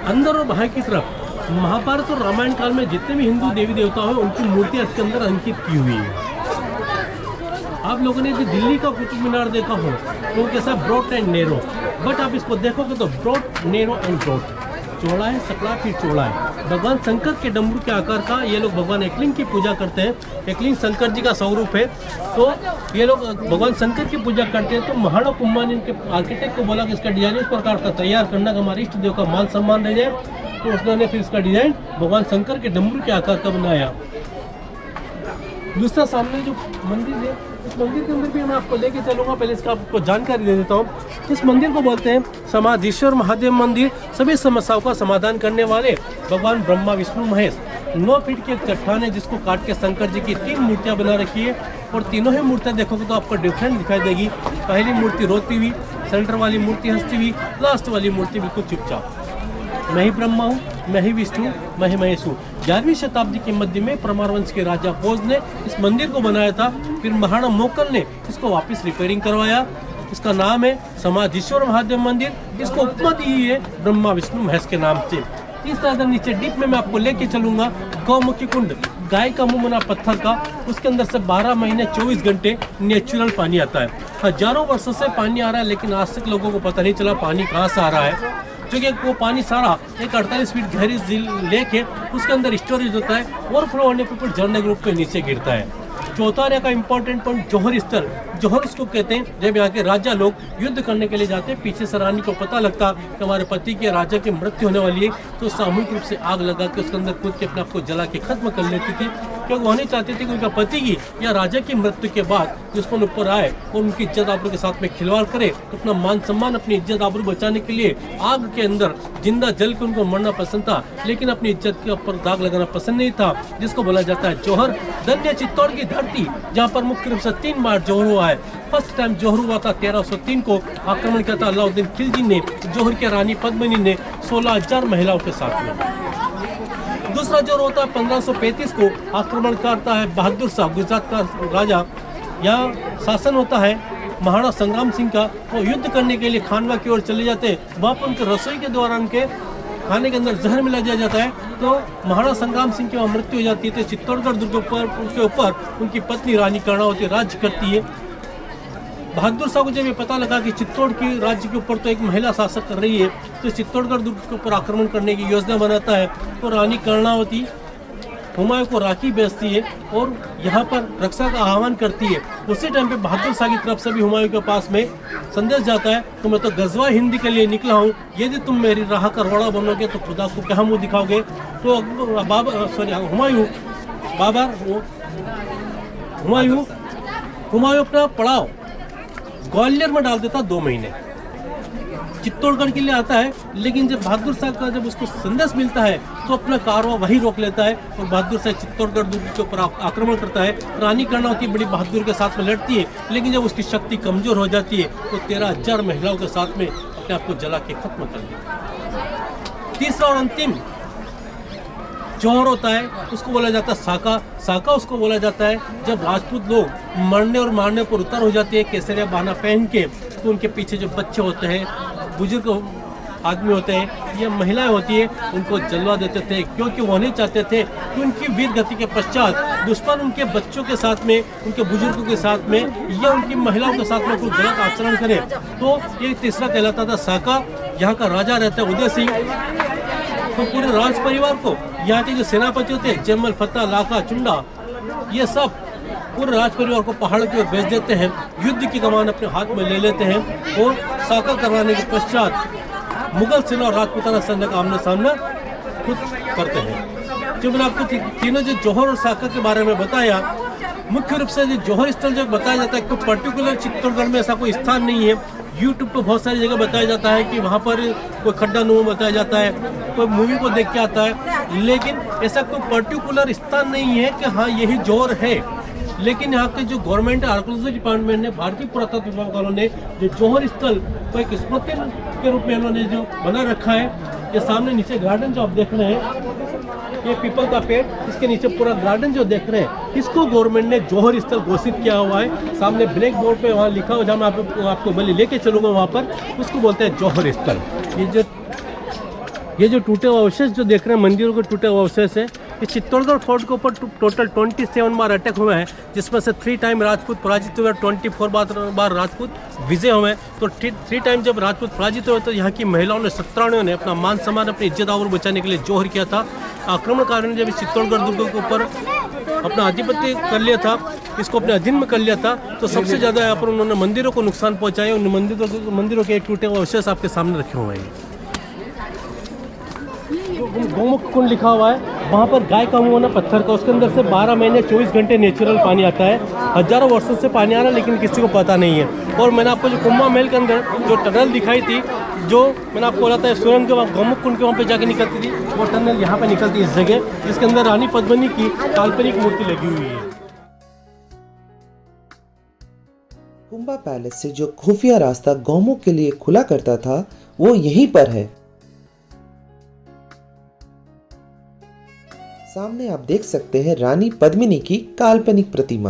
अंदर और बाहर की तरफ महाभारत और रामायण काल में जितने भी हिंदू देवी देवता हैं उनकी मूर्तियाँ इसके अंदर अंकित की हुई है। आप लोगों ने जो दिल्ली का कुतुब मीनार देखा हो तो वो कैसा ब्रॉड एंड नेरो, बट आप इसको देखोगे तो ब्रॉड, नेरो एंड ब्रॉड, चौड़ा है, सकला फिर चौड़ा है। भगवान शंकर के डमरू के आकार का ये लोग भगवान एकलिंग की पूजा करते हैं। एकलिंग शंकर जी का स्वरूप है, तो ये लोग भगवान शंकर की पूजा करते हैं। तो महाणा कुंभा ने इनके आर्किटेक्ट को बोला कि इसका डिजाइन इस प्रकार का तैयार करना कि हमारे इष्ट देव का मान सम्मान रह जाए, तो उसने फिर इसका डिजाइन भगवान शंकर के डमरू के आकार का बनाया। दूसरा सामने जो मंदिर है, इस मंदिर के अंदर भी मैं आपको लेके चलूंगा। पहले इसका आपको जानकारी दे देता हूँ। इस मंदिर को बोलते हैं समाधीश्वर महादेव मंदिर। सभी समस्याओं का समाधान करने वाले भगवान ब्रह्मा विष्णु महेश। 9 फीट की एक चट्टान है जिसको काट के शंकर जी की 3 मूर्तियां बना रखी है, और तीनों ही मूर्तियां देखोगे तो आपको डिफरेंट दिखाई देगी। पहली मूर्ति रोती हुई, सेंटर वाली मूर्ति हंसती हुई, लास्ट वाली मूर्ति बिल्कुल चुपचाप। मैं ही ब्रह्मा हूँ, मैं ही विष्णु, मैं ही महेश हूँ। 11वीं शताब्दी के मध्य में परमार वंश के राजा भोज ने इस मंदिर को बनाया था। फिर महाराणा मोकल ने इसको वापस रिपेयरिंग करवाया। इसका नाम है समाधीश्वर महादेव मंदिर। इसको उपमा दी है ब्रह्मा विष्णु महेश के नाम से। इस तरह नीचे डीप में मैं आपको लेके चलूंगा। गौमुखी कुंड, गाय का मुंह बना पत्थर का, उसके अंदर से 12 महीने 24 घंटे नेचुरल पानी आता है। हजारों वर्षों से पानी आ रहा है, लेकिन आज तक लोगों को पता नहीं चला पानी कहाँ से आ रहा है, क्योंकि वो पानी सारा एक 48 फीट गहरी झील लेक है, उसके अंदर स्टोरेज होता है। ओवरफ्लो होने पर झरने के रूप में नीचे गिरता है। चौथारिया का इंपॉर्टेंट पॉइंट जौहर स्थल। जौहर उसको कहते हैं जब यहाँ के राजा लोग युद्ध करने के लिए जाते हैं। पीछे से रानी को पता लगता कि हमारे पति के राजा की मृत्यु होने वाली है, तो सामूहिक रूप से आग लगा के उसके अंदर कूद के अपने आप को जला के खत्म कर लेती थी, क्योंकि वो नहीं चाहते थे कि उनका पति की या राजा की मृत्यु के बाद दुश्मन ऊपर आए और उनकी इज्जत आबरू के साथ में खिलवाड़ करे। तो अपना मान सम्मान, अपनी इज्जत आबरू बचाने के लिए आग के अंदर जिंदा जल के उनको मरना पसंद था, लेकिन अपनी इज्जत के ऊपर दाग लगाना पसंद नहीं था, जिसको बोला जाता है जौहर। धन्य चित्तौड़ की धरती, जहाँ पर मुख्य रूप से 3 बार जौहर हुआ है। फर्स्ट टाइम जौहर हुआ था 1303 को। आक्रमण किया था अलाउद्दीन खिलजी ने। जौहर के रानी पद्मिनी ने 16,000 महिलाओं के साथ में। दूसरा जौहर होता है 1535 को। आक्रमण करता है बहादुर शाह, गुजरात का राजा। यहाँ शासन होता है महाराणा संग्राम सिंह का। वो युद्ध करने के लिए खानवा की ओर चले जाते हैं। वहाँ पर उनके रसोई के दौरान उनके खाने के अंदर जहर मिला दिया जाता है, तो महाराणा संग्राम सिंह की वहाँ मृत्यु हो जाती है। तो चित्तौड़गढ़ दुर्ग के ऊपर उनकी पत्नी रानी कर्णावती राज्य करती है। बहादुर शाह को जब ये पता लगा कि चित्तौड़ की राज्य के ऊपर तो एक महिला शासक कर रही है, तो चित्तौड़गढ़ दुर्ग के ऊपर आक्रमण करने की योजना बनाता है। तो रानी कर्णावती हुमायूं को राखी बेचती है और यहाँ पर रक्षा का आह्वान करती है। उसी टाइम पे बहादुर शाह की तरफ से भी हुमायूं के पास में संदेश जाता है कि मैं तो गजवा हिंदी के लिए निकला हूँ, यदि तुम मेरी राह का रोड़ा बनोगे तो खुदा को क्या मुँह दिखाओगे। तो हुमायूं अपना पड़ाव ग्वालियर में डाल देता 2 महीने। चित्तौड़गढ़ के लिए आता है, लेकिन जब बहादुर शाह का जब उसको संदेश मिलता है तो अपना कारवा वहीं रोक लेता है और बहादुर शाह चित्तौड़गढ़ दुर्ग के ऊपर आक्रमण करता है। रानी कर्णावती बड़ी बहादुर के साथ में लड़ती है, लेकिन जब उसकी शक्ति कमजोर हो जाती है तो 13,000 महिलाओं के साथ में अपने आप को जला के खत्म कर देता है। तीसरा और अंतिम जौहर होता है, उसको बोला जाता है साका। साका उसको बोला जाता है जब राजपूत लोग मरने और मारने पर उतर हो जाते हैं केसरिया बहाना पहन के, तो उनके पीछे जो बच्चे होते हैं, बुजुर्ग आदमी होते हैं या महिलाएं होती है, उनको जलवा देते थे, क्योंकि वो नहीं चाहते थे कि उनकी वीर गति के पश्चात दुश्मन उनके बच्चों के साथ में, उनके बुजुर्गों के साथ में या उनकी महिलाओं के साथ में कोई गलत आचरण करे। तो ये तीसरा कहलाता था साका। यहाँ का राजा रहता है उदय सिंह। तो पूरे राज परिवार को, यहाँ के जो सेनापति होते हैं जयमल, फतेह, लाखा, चुंडा, ये सब पूरे राज परिवार को पहाड़ की ओर भेज देते हैं। युद्ध की कमान अपने हाथ में ले लेते हैं और साका करवाने के पश्चात मुगल सेना और राजपूताना सैन्य का आमने सामना खुद करते हैं। जो मैंने आपको तीनों जो जौहर और साका के बारे में बताया, मुख्य रूप से जो जौहर स्थल जो बताया जाता है, कोई पर्टिकुलर चित्तौड़गढ़ में ऐसा कोई स्थान नहीं है। यूट्यूब पर बहुत सारी जगह बताया जाता है कि वहाँ पर कोई खड्डा नुमा बताया जाता है, कोई मूवी को देख के आता है, लेकिन ऐसा कोई पर्टिकुलर स्थान नहीं है कि हाँ यही जौहर है। लेकिन यहाँ के जो गवर्नमेंट आर्कोलॉजी डिपार्टमेंट ने, भारतीय पुरातत्व विभाग वालों ने जो जौहर स्थल को एक स्मृति के रूप में उन्होंने जो बना रखा है, ये सामने नीचे गार्डन जो आप देख रहे हैं, ये पीपल का पेड़, इसके नीचे पूरा गार्डन जो देख रहे हैं, इसको गवर्नमेंट ने जौहर स्थल घोषित किया हुआ है। सामने ब्लैक बोर्ड पे वहाँ लिखा हुआ, जहाँ मैं आपको मैं लेके चलूँगा वहाँ पर, उसको बोलते हैं जौहर स्थल। ये जो टूटे हुए अवशेष जो देख रहे हैं, मंदिरों के टूटे हुए अवशेष है। इस चित्तौड़गढ़ फोर्ट के ऊपर टोटल 27 बार अटैक हुए हैं, जिसमें से 3 टाइम राजपूत पराजित हुए, 24 बार राजपूत विजय हुए। तो 3 टाइम जब राजपूत पराजित हुए तो यहाँ की महिलाओं ने, सत्राणियों ने अपना मान सम्मान, अपनी इज्जत आबरू बचाने के लिए जौहर किया था। आक्रमणकारियों ने जब इस चित्तौड़गढ़ दुर्ग के ऊपर अपना आधिपत्य कर लिया था, इसको अपने अधीन में कर लिया था, तो सबसे ज़्यादा यहाँ पर उन्होंने मंदिरों को नुकसान पहुँचाया। उन मंदिरों के टूटे हुए अवशेष आपके सामने रखे हुए हैं। गोमुख कुंड लिखा हुआ है, वहाँ पर गाय का मुंह होना पत्थर का, उसके अंदर से 12 महीने 24 घंटे नेचुरल पानी आता है। हजारों वर्षों से पानी आ रहा है, लेकिन किसी को पता नहीं है। और मैंने आपको जो कुंभा महल के अंदर जो टनल दिखाई थी, जो मैंने आपको बोला था सुरंग के वहाँ गोमुख कुंड के वहाँ पे जाके निकलती थी, वो टनल यहाँ पे निकलती है इस जगह, जिसके अंदर रानी पद्मिनी की काल्पनिक मूर्ति लगी हुई है। कुंभा पैलेस से जो खुफिया रास्ता गौमुख के लिए खुला करता था, वो यहीं पर है। सामने आप देख सकते हैं रानी पद्मिनी की काल्पनिक प्रतिमा।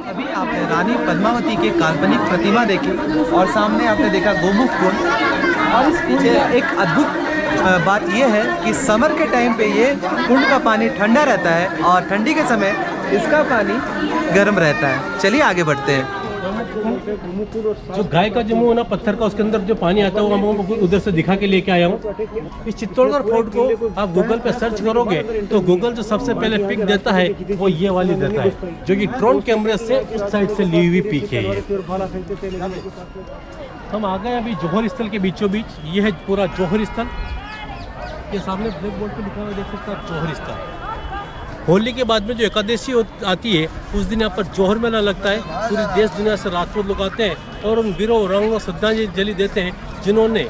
अभी आपने रानी पद्मावती की काल्पनिक प्रतिमा देखी और सामने आपने देखा गोमुख कुंड। और इस पीछे एक अद्भुत बात यह है कि समर के टाइम पे ये कुंड का पानी ठंडा रहता है और ठंडी के समय इसका पानी गर्म रहता है। चलिए आगे बढ़ते हैं। जो गाय का जो मुंह है ना पत्थर का, उसके अंदर जो पानी आता है वो मैं उधर से दिखा के लेके आया हूँ। इस चित्तौड़गढ़ फोर्ट को आप गूगल पे सर्च करोगे तो गूगल जो सबसे पहले पिक देता है वो ये वाली देता है, जो कि ड्रोन कैमरे से इस साइड से ली हुई पिक है। ये हम आ गए अभी जौहर स्थल के बीचों बीच। ये है पूरा जौहर स्थल। ये सामने ब्लैक बोर्ड पे लिखा हुआ देख सकते हैं जौहर स्थल। होली के बाद में जो एकादशी आती है, उस दिन यहाँ पर जौहर मेला लगता है। पूरी देश दुनिया से राजपूत लोग आते हैं और उन वीरों रंग और श्रद्धांजलि देते हैं, जिन्होंने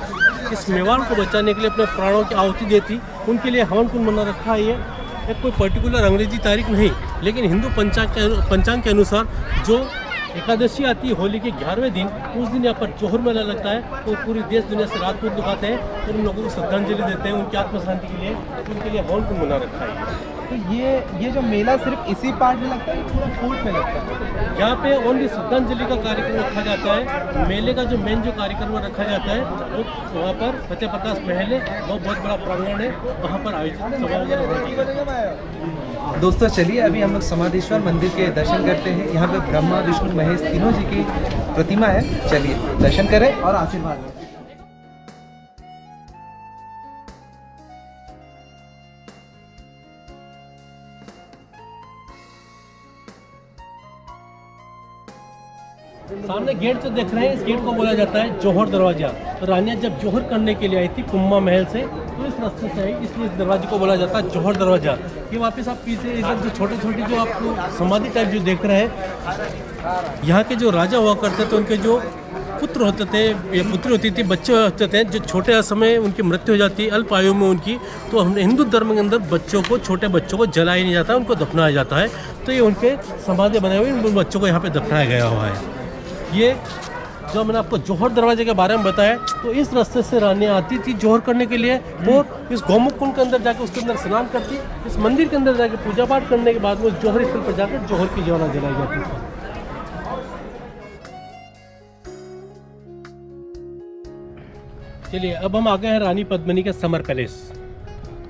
इस मेवाड़ को बचाने के लिए अपने प्राणों की आहुति दी थी। उनके लिए हवन कुंड बना रखा है। ये एक कोई पर्टिकुलर अंग्रेजी तारीख नहीं, लेकिन हिंदू पंचांग के अनुसार जो एकादशी आती है होली के 11वें दिन, उस दिन यहाँ पर जौहर मेला लगता है। तो पूरी देश दुनिया से राजपूत लोग आते हैं और उन लोगों को श्रद्धांजलि देते हैं, उनकी आत्म शांति के लिए। उनके लिए हवन कुंड बना रखा है। तो ये जो मेला सिर्फ इसी पार्ट में लगता है, पूरा फोर्ट में लगता है? यहाँ पे ओनली श्रद्धांजलि का कार्यक्रम रखा जाता है। मेले का जो मेन जो कार्यक्रम रखा जाता है वो वहाँ पर फतेह प्रकाश महल है, वो बहुत बड़ा प्रांगण है, वहाँ पर आयोजित सभा वगैरह। दोस्तों चलिए अभी हम लोग समाधीश्वर मंदिर के दर्शन करते हैं। यहाँ पे ब्रह्मा विष्णु महेश तीनों जी की प्रतिमा है। चलिए दर्शन करें और आशीर्वाद लें। सामने गेट जो देख रहे हैं, इस गेट को बोला जाता है जौहर दरवाजा। तो रानियाँ जब जौहर करने के लिए आई थी कुंभा महल से, तो इस रास्ते से आई, इसलिए इस दरवाजे को बोला जाता है जौहर दरवाजा। ये वापस आप पीछे इधर जो छोटे छोटे जो आपको समाधि टाइप जो देख रहे हैं, यहाँ के जो राजा हुआ करते थे, उनके जो पुत्र होते थे या पुत्री होती थी, बच्चे होते थे, जो छोटे समय उनकी मृत्यु हो जाती है, अल्प आयु में उनकी, तो हम हिंदू धर्म के अंदर बच्चों को, छोटे बच्चों को जलाया नहीं जाता है, उनको दफनाया जाता है। तो ये उनके समाधि बनाए हुए उन बच्चों को यहाँ पे दफनाया गया हुआ है। ये जो मैंने आपको जौहर दरवाजे के बारे में बताया, तो इस रास्ते से रानियाँ आती थी जौहर करने के लिए और इस गोमुख कुंड के अंदर जाकर उसके अंदर स्नान करती, इस मंदिर के अंदर जाकर पूजा पाठ करने के बाद में जौहर स्थल पर जाकर जौहर की ज्वाला जलाई जाती थी। चलिए अब हम आ गए हैं रानी पद्मिनी के समर पैलेस।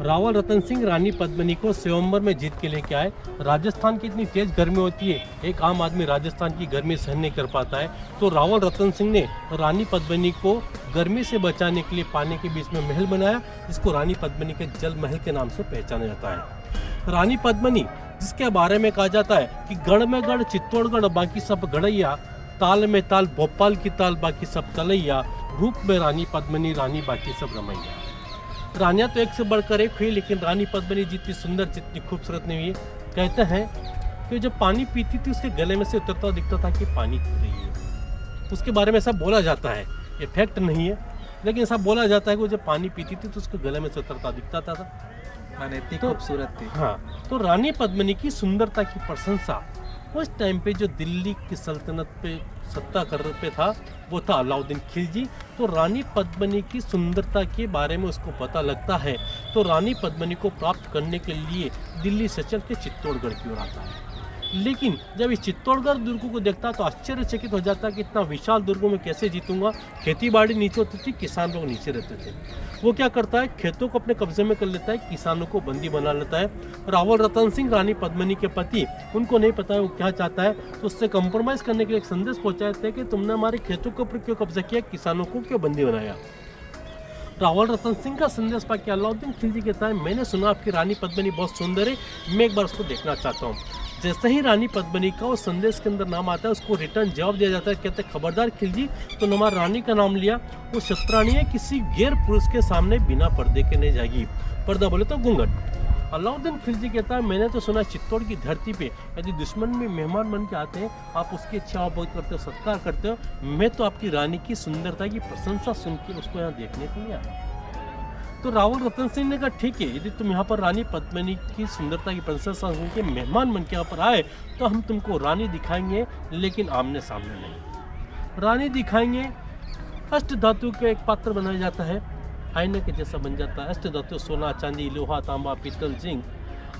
रावल रतन सिंह रानी पद्मिनी को स्वयंवर में जीत के लेके आए। राजस्थान की इतनी तेज गर्मी होती है, एक आम आदमी राजस्थान की गर्मी सहन नहीं कर पाता है, तो रावल रतन सिंह ने रानी पद्मिनी को गर्मी से बचाने के लिए पानी के बीच में महल बनाया, जिसको रानी पद्मिनी के जल महल के नाम से पहचाना जाता है। रानी पद्मिनी, जिसके बारे में कहा जाता है कि गढ़ में गढ़ चित्तौड़गढ़ बाकी सब गढ़ैया, ताल में ताल भोपाल की ताल बाकी सब तलैया, रूप में रानी पद्मिनी रानी बाकी सब रमैया। रानियाँ तो एक से बढ़कर एक हुई, लेकिन रानी पद्मिनी जितनी सुंदर जितनी खूबसूरत नहीं हुई। कहते हैं कि जब पानी पीती थी उसके गले में से उतरता दिखता था कि पानी पी रही है। उसके बारे में ऐसा बोला जाता है, ये फैक्ट नहीं है, लेकिन ऐसा बोला जाता है कि वो जब पानी पीती थी तो उसके गले में से उतरता दिखता था। माने इतनी तो- खूबसूरत थी। हाँ, तो रानी पद्मिनी की सुंदरता की प्रशंसा उस टाइम पे जो दिल्ली की सल्तनत पे सत्ता कर पे था वो था अलाउद्दीन खिलजी। तो रानी पद्मिनी की सुंदरता के बारे में उसको पता लगता है, तो रानी पद्मिनी को प्राप्त करने के लिए दिल्ली से चल के चित्तौड़गढ़ की ओर आता है। लेकिन जब इस चित्तौड़गढ़ दुर्ग को देखता तो आश्चर्यचकित हो जाता कि इतना विशाल दुर्ग में कैसे जीतूंगा। खेती बाड़ी नीचे होती थी, किसान लोग नीचे रहते थे। वो क्या करता है, खेतों को अपने कब्जे में कर लेता है, किसानों को बंदी बना लेता है। रावल रतन सिंह रानी पद्मिनी के पति, उनको नहीं पता है वो क्या चाहता है, तो उससे कंप्रोमाइज करने के लिए एक संदेश पहुंचाते हैं कि तुमने हमारे खेतों के ऊपर क्यों कब्जा किया, किसानों को क्यों बंदी बनाया। रावल रतन सिंह का संदेश पाकर अलाउद्दीन खिलजी कहता है, मैंने सुना आपकी रानी पद्मिनी बहुत सुंदर है, मैं एक बार उसको देखना चाहता हूँ। जैसे ही रानी पद्मिनी का उस संदेश के अंदर नाम आता है, उसको रिटर्न जवाब दिया जाता है। कहते हैं, खबरदार खिलजी, तो हमारी रानी का नाम लिया, वो शतरानी है, किसी गैर पुरुष के सामने बिना पर्दे के नहीं जाएगी। पर्दा बोले तो घूंघट। अलाउद्दीन खिलजी कहता है, मैंने तो सुना चित्तौड़ की धरती पे यदि दुश्मन में मेहमान बन के आते हैं, आप उसकी अच्छा बहुत करते हो, सत्कार करते हो। मैं तो आपकी रानी की सुंदरता की प्रशंसा सुन के उसको यहाँ देखने के लिए आया। तो रावल रतन सिंह ने कहा, ठीक है, यदि तुम यहाँ पर रानी पद्मिनी की सुंदरता की प्रशंसा सुन के मेहमान बन के यहाँ पर आए, तो हम तुमको रानी दिखाएंगे, लेकिन आमने सामने नहीं। रानी दिखाएंगे। अष्ट धातु का एक पात्र बनाया जाता है, आईने के जैसा बन जाता है। अष्ट धातु सोना, चांदी, लोहा, तांबा, पीतल, जिंक।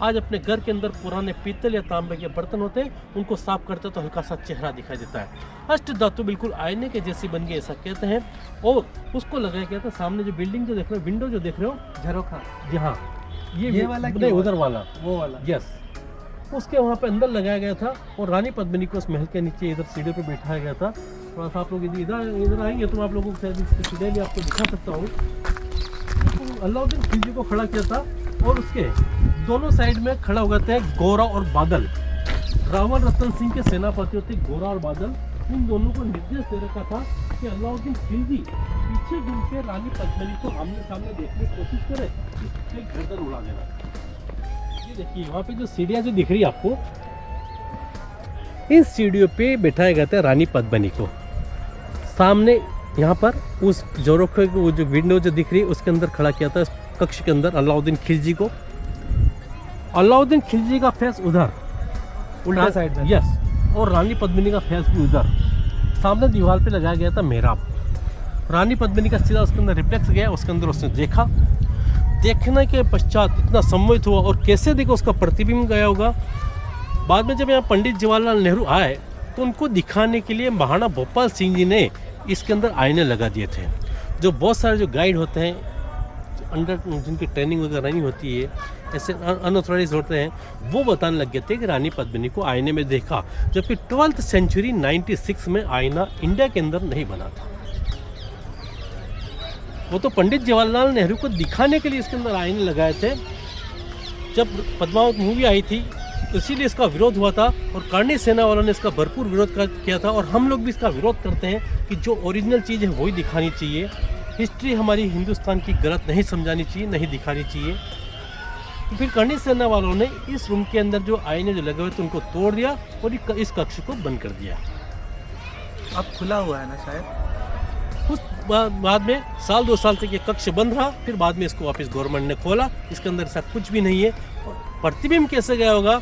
आज अपने घर के अंदर पुराने पीतल या तांबे के बर्तन होते हैं, उनको साफ करते तो हल्का सा चेहरा दिखाई देता है। अष्ट धातु बिल्कुल आईने के जैसी बन गई, ऐसा कहते हैं। और उसको लगाया गया था सामने जो बिल्डिंग जो देख रहे हो, विंडो जो देख रहे हो, झरोखा, जी हाँ, ये वाला नहीं, उधर वाला, वो वाला। यस, उसके वहाँ पे अंदर लगाया गया था। और रानी पद्मिनी को उस महल के नीचे इधर सीढ़ी पे बैठाया गया था। थोड़ा सा आप लोग इधर आएंगे तो मैं आप लोगों को शायद इसकी सीढ़ी भी आपको दिखा सकता हूँ। तो अलाउद्दीन खिलजी को खड़ा किया था, और उसके दोनों साइड में खड़ा हो गए थे गोरा और बादल। रावल रतन सिंह के सेनापति होते गोरा और बादल, इन दोनों को निर्देश दे रखा था कि अलाउद्दीन खिलजी पीछे घूम के रानी पद्मिनी को आमने सामने देखने की कोशिश करे, इससे गर्दन उड़ा देना। ये देखिए वहाँ पे जो सीढ़ियाँ जो दिख रही है आपको, इन सीढ़ियों पे बैठाया गया था रानी पद्मिनी को। सामने यहाँ पर उस जोरोखे को, वो जो विंडो जो दिख रही है उसके अंदर खड़ा किया था, कक्ष के अंदर अलाउद्दीन खिलजी को। अलाउद्दीन खिलजी का फेस उधर उल्टा साइड में। यस, और रानी पद्मिनी का फेस भी उधर। सामने दीवार पे लगाया गया था मेहराब। रानी पद्मिनी का सीधा उसके अंदर रिफ्लेक्स गया, उसके अंदर उसने देखा। देखने के पश्चात इतना सम्मोहित हुआ, और कैसे देखो उसका प्रतिबिंब गया होगा। बाद में जब यहाँ पंडित जवाहरलाल नेहरू आए तो उनको दिखाने के लिए महाराणा भोपाल सिंह जी ने इसके अंदर आईने लगा दिए थे। जो बहुत सारे जो गाइड होते हैं, अंडर जिनकी ट्रेनिंग वगैरह नहीं होती है, ऐसे अनऑथराइज होते हैं, वो बताने लग गए थे कि रानी पद्मिनी को आईने में देखा। जबकि 12th सेंचुरी 96 में आईना इंडिया के अंदर नहीं बना था। वो तो पंडित जवाहरलाल नेहरू को दिखाने के लिए इसके अंदर आईने लगाए थे। जब पद्मावत मूवी आई थी इसीलिए इसका विरोध हुआ था, और कर्णी सेना वालों ने इसका भरपूर विरोध किया था। और हम लोग भी इसका विरोध करते हैं कि जो ओरिजिनल चीज़ है वही दिखानी चाहिए। हिस्ट्री हमारी हिंदुस्तान की गलत नहीं समझानी चाहिए, नहीं दिखानी चाहिए। तो फिर कर्णी सेना वालों ने इस रूम के अंदर जो आईने जो लगे हुए थे उनको तोड़ दिया और इस कक्ष को बंद कर दिया। अब खुला हुआ है ना शायद। उस बाद में साल 2 साल तक ये कक्ष बंद रहा, फिर बाद में इसको वापस गवर्नमेंट ने खोला। इसके अंदर ऐसा कुछ भी नहीं है। प्रतिबिंब कैसे गया होगा,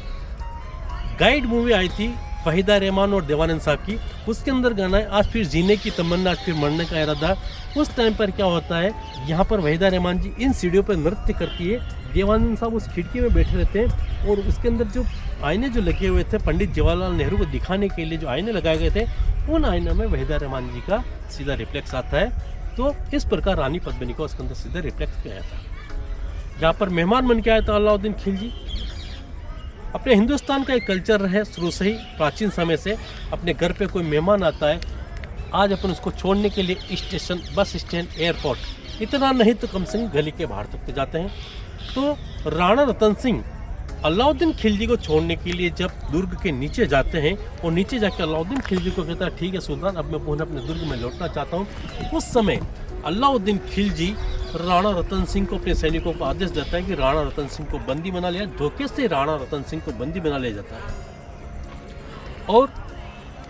गाइड मूवी आई थी वहीदा रहमान और देवानंद साहब की, उसके अंदर गाना है आज फिर जीने की तमन्ना, आज फिर मरने का इरादा। उस टाइम पर क्या होता है, यहाँ पर वहीदा रहमान जी इन सीढ़ियों पर नृत्य करती है, देवानंद साहब उस खिड़की में बैठे रहते हैं, और उसके अंदर जो आईने जो लगे हुए थे पंडित जवाहरलाल नेहरू को दिखाने के लिए जो आईने लगाए गए थे, उन आईने में वहीदा रहमान जी का सीधा रिफ्लेक्स आता है। तो इस प्रकार रानी पद्मिनी को उसके अंदर सीधा रिफ्लेक्स किया था। जहाँ पर मेहमान बन के आया था अलाउद्दीन खिलजी। अपने हिंदुस्तान का एक कल्चर है शुरू से ही, प्राचीन समय से। अपने घर पे कोई मेहमान आता है, आज अपन उसको छोड़ने के लिए स्टेशन, बस स्टैंड, एयरपोर्ट, इतना नहीं तो कम से कम गली के बाहर तक जाते हैं। तो राणा रतन सिंह अलाउद्दीन खिलजी को छोड़ने के लिए जब दुर्ग के नीचे जाते हैं, और नीचे जाकर अलाउद्दीन खिलजी को कहता है ठीक है सुल्तान, अब मैं पुनः अपने दुर्ग में लौटना चाहता हूँ। उस समय अलाउद्दीन खिलजी राणा रतन सिंह को अपने सैनिकों को आदेश देता है कि राणा रतन सिंह को बंदी बना लिया। धोखे से राणा रतन सिंह को बंदी बना लिया जाता है और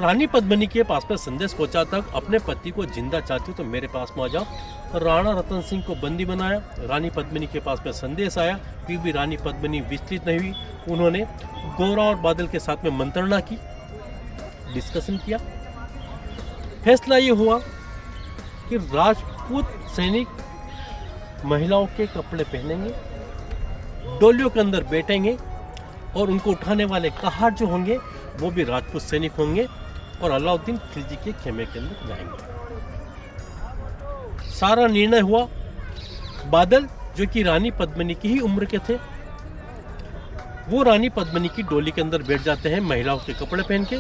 रानी पद्मिनी के पास में संदेश पहुंचा तक अपने पति को जिंदा चाहती हो तो मेरे पास में आ जाओ। राणा रतन सिंह को बंदी बनाया। रानी पद्मिनी के पास में संदेश आया, फिर भी रानी पद्मिनी विचलित नहीं हुई। उन्होंने गोरा और बादल के साथ में मंत्रणा की, डिस्कशन किया। फैसला ये हुआ कि राजपूत सैनिक महिलाओं के कपड़े पहनेंगे, डोलियों के अंदर बैठेंगे और उनको उठाने वाले कहार जो होंगे वो भी राजपूत सैनिक होंगे और अलाउद्दीन खिलजी के खेमे के अंदर जाएंगे। सारा निर्णय हुआ। बादल जो कि रानी पद्मिनी की ही उम्र के थे, वो रानी पद्मिनी की डोली के अंदर बैठ जाते हैं महिलाओं के कपड़े पहन के।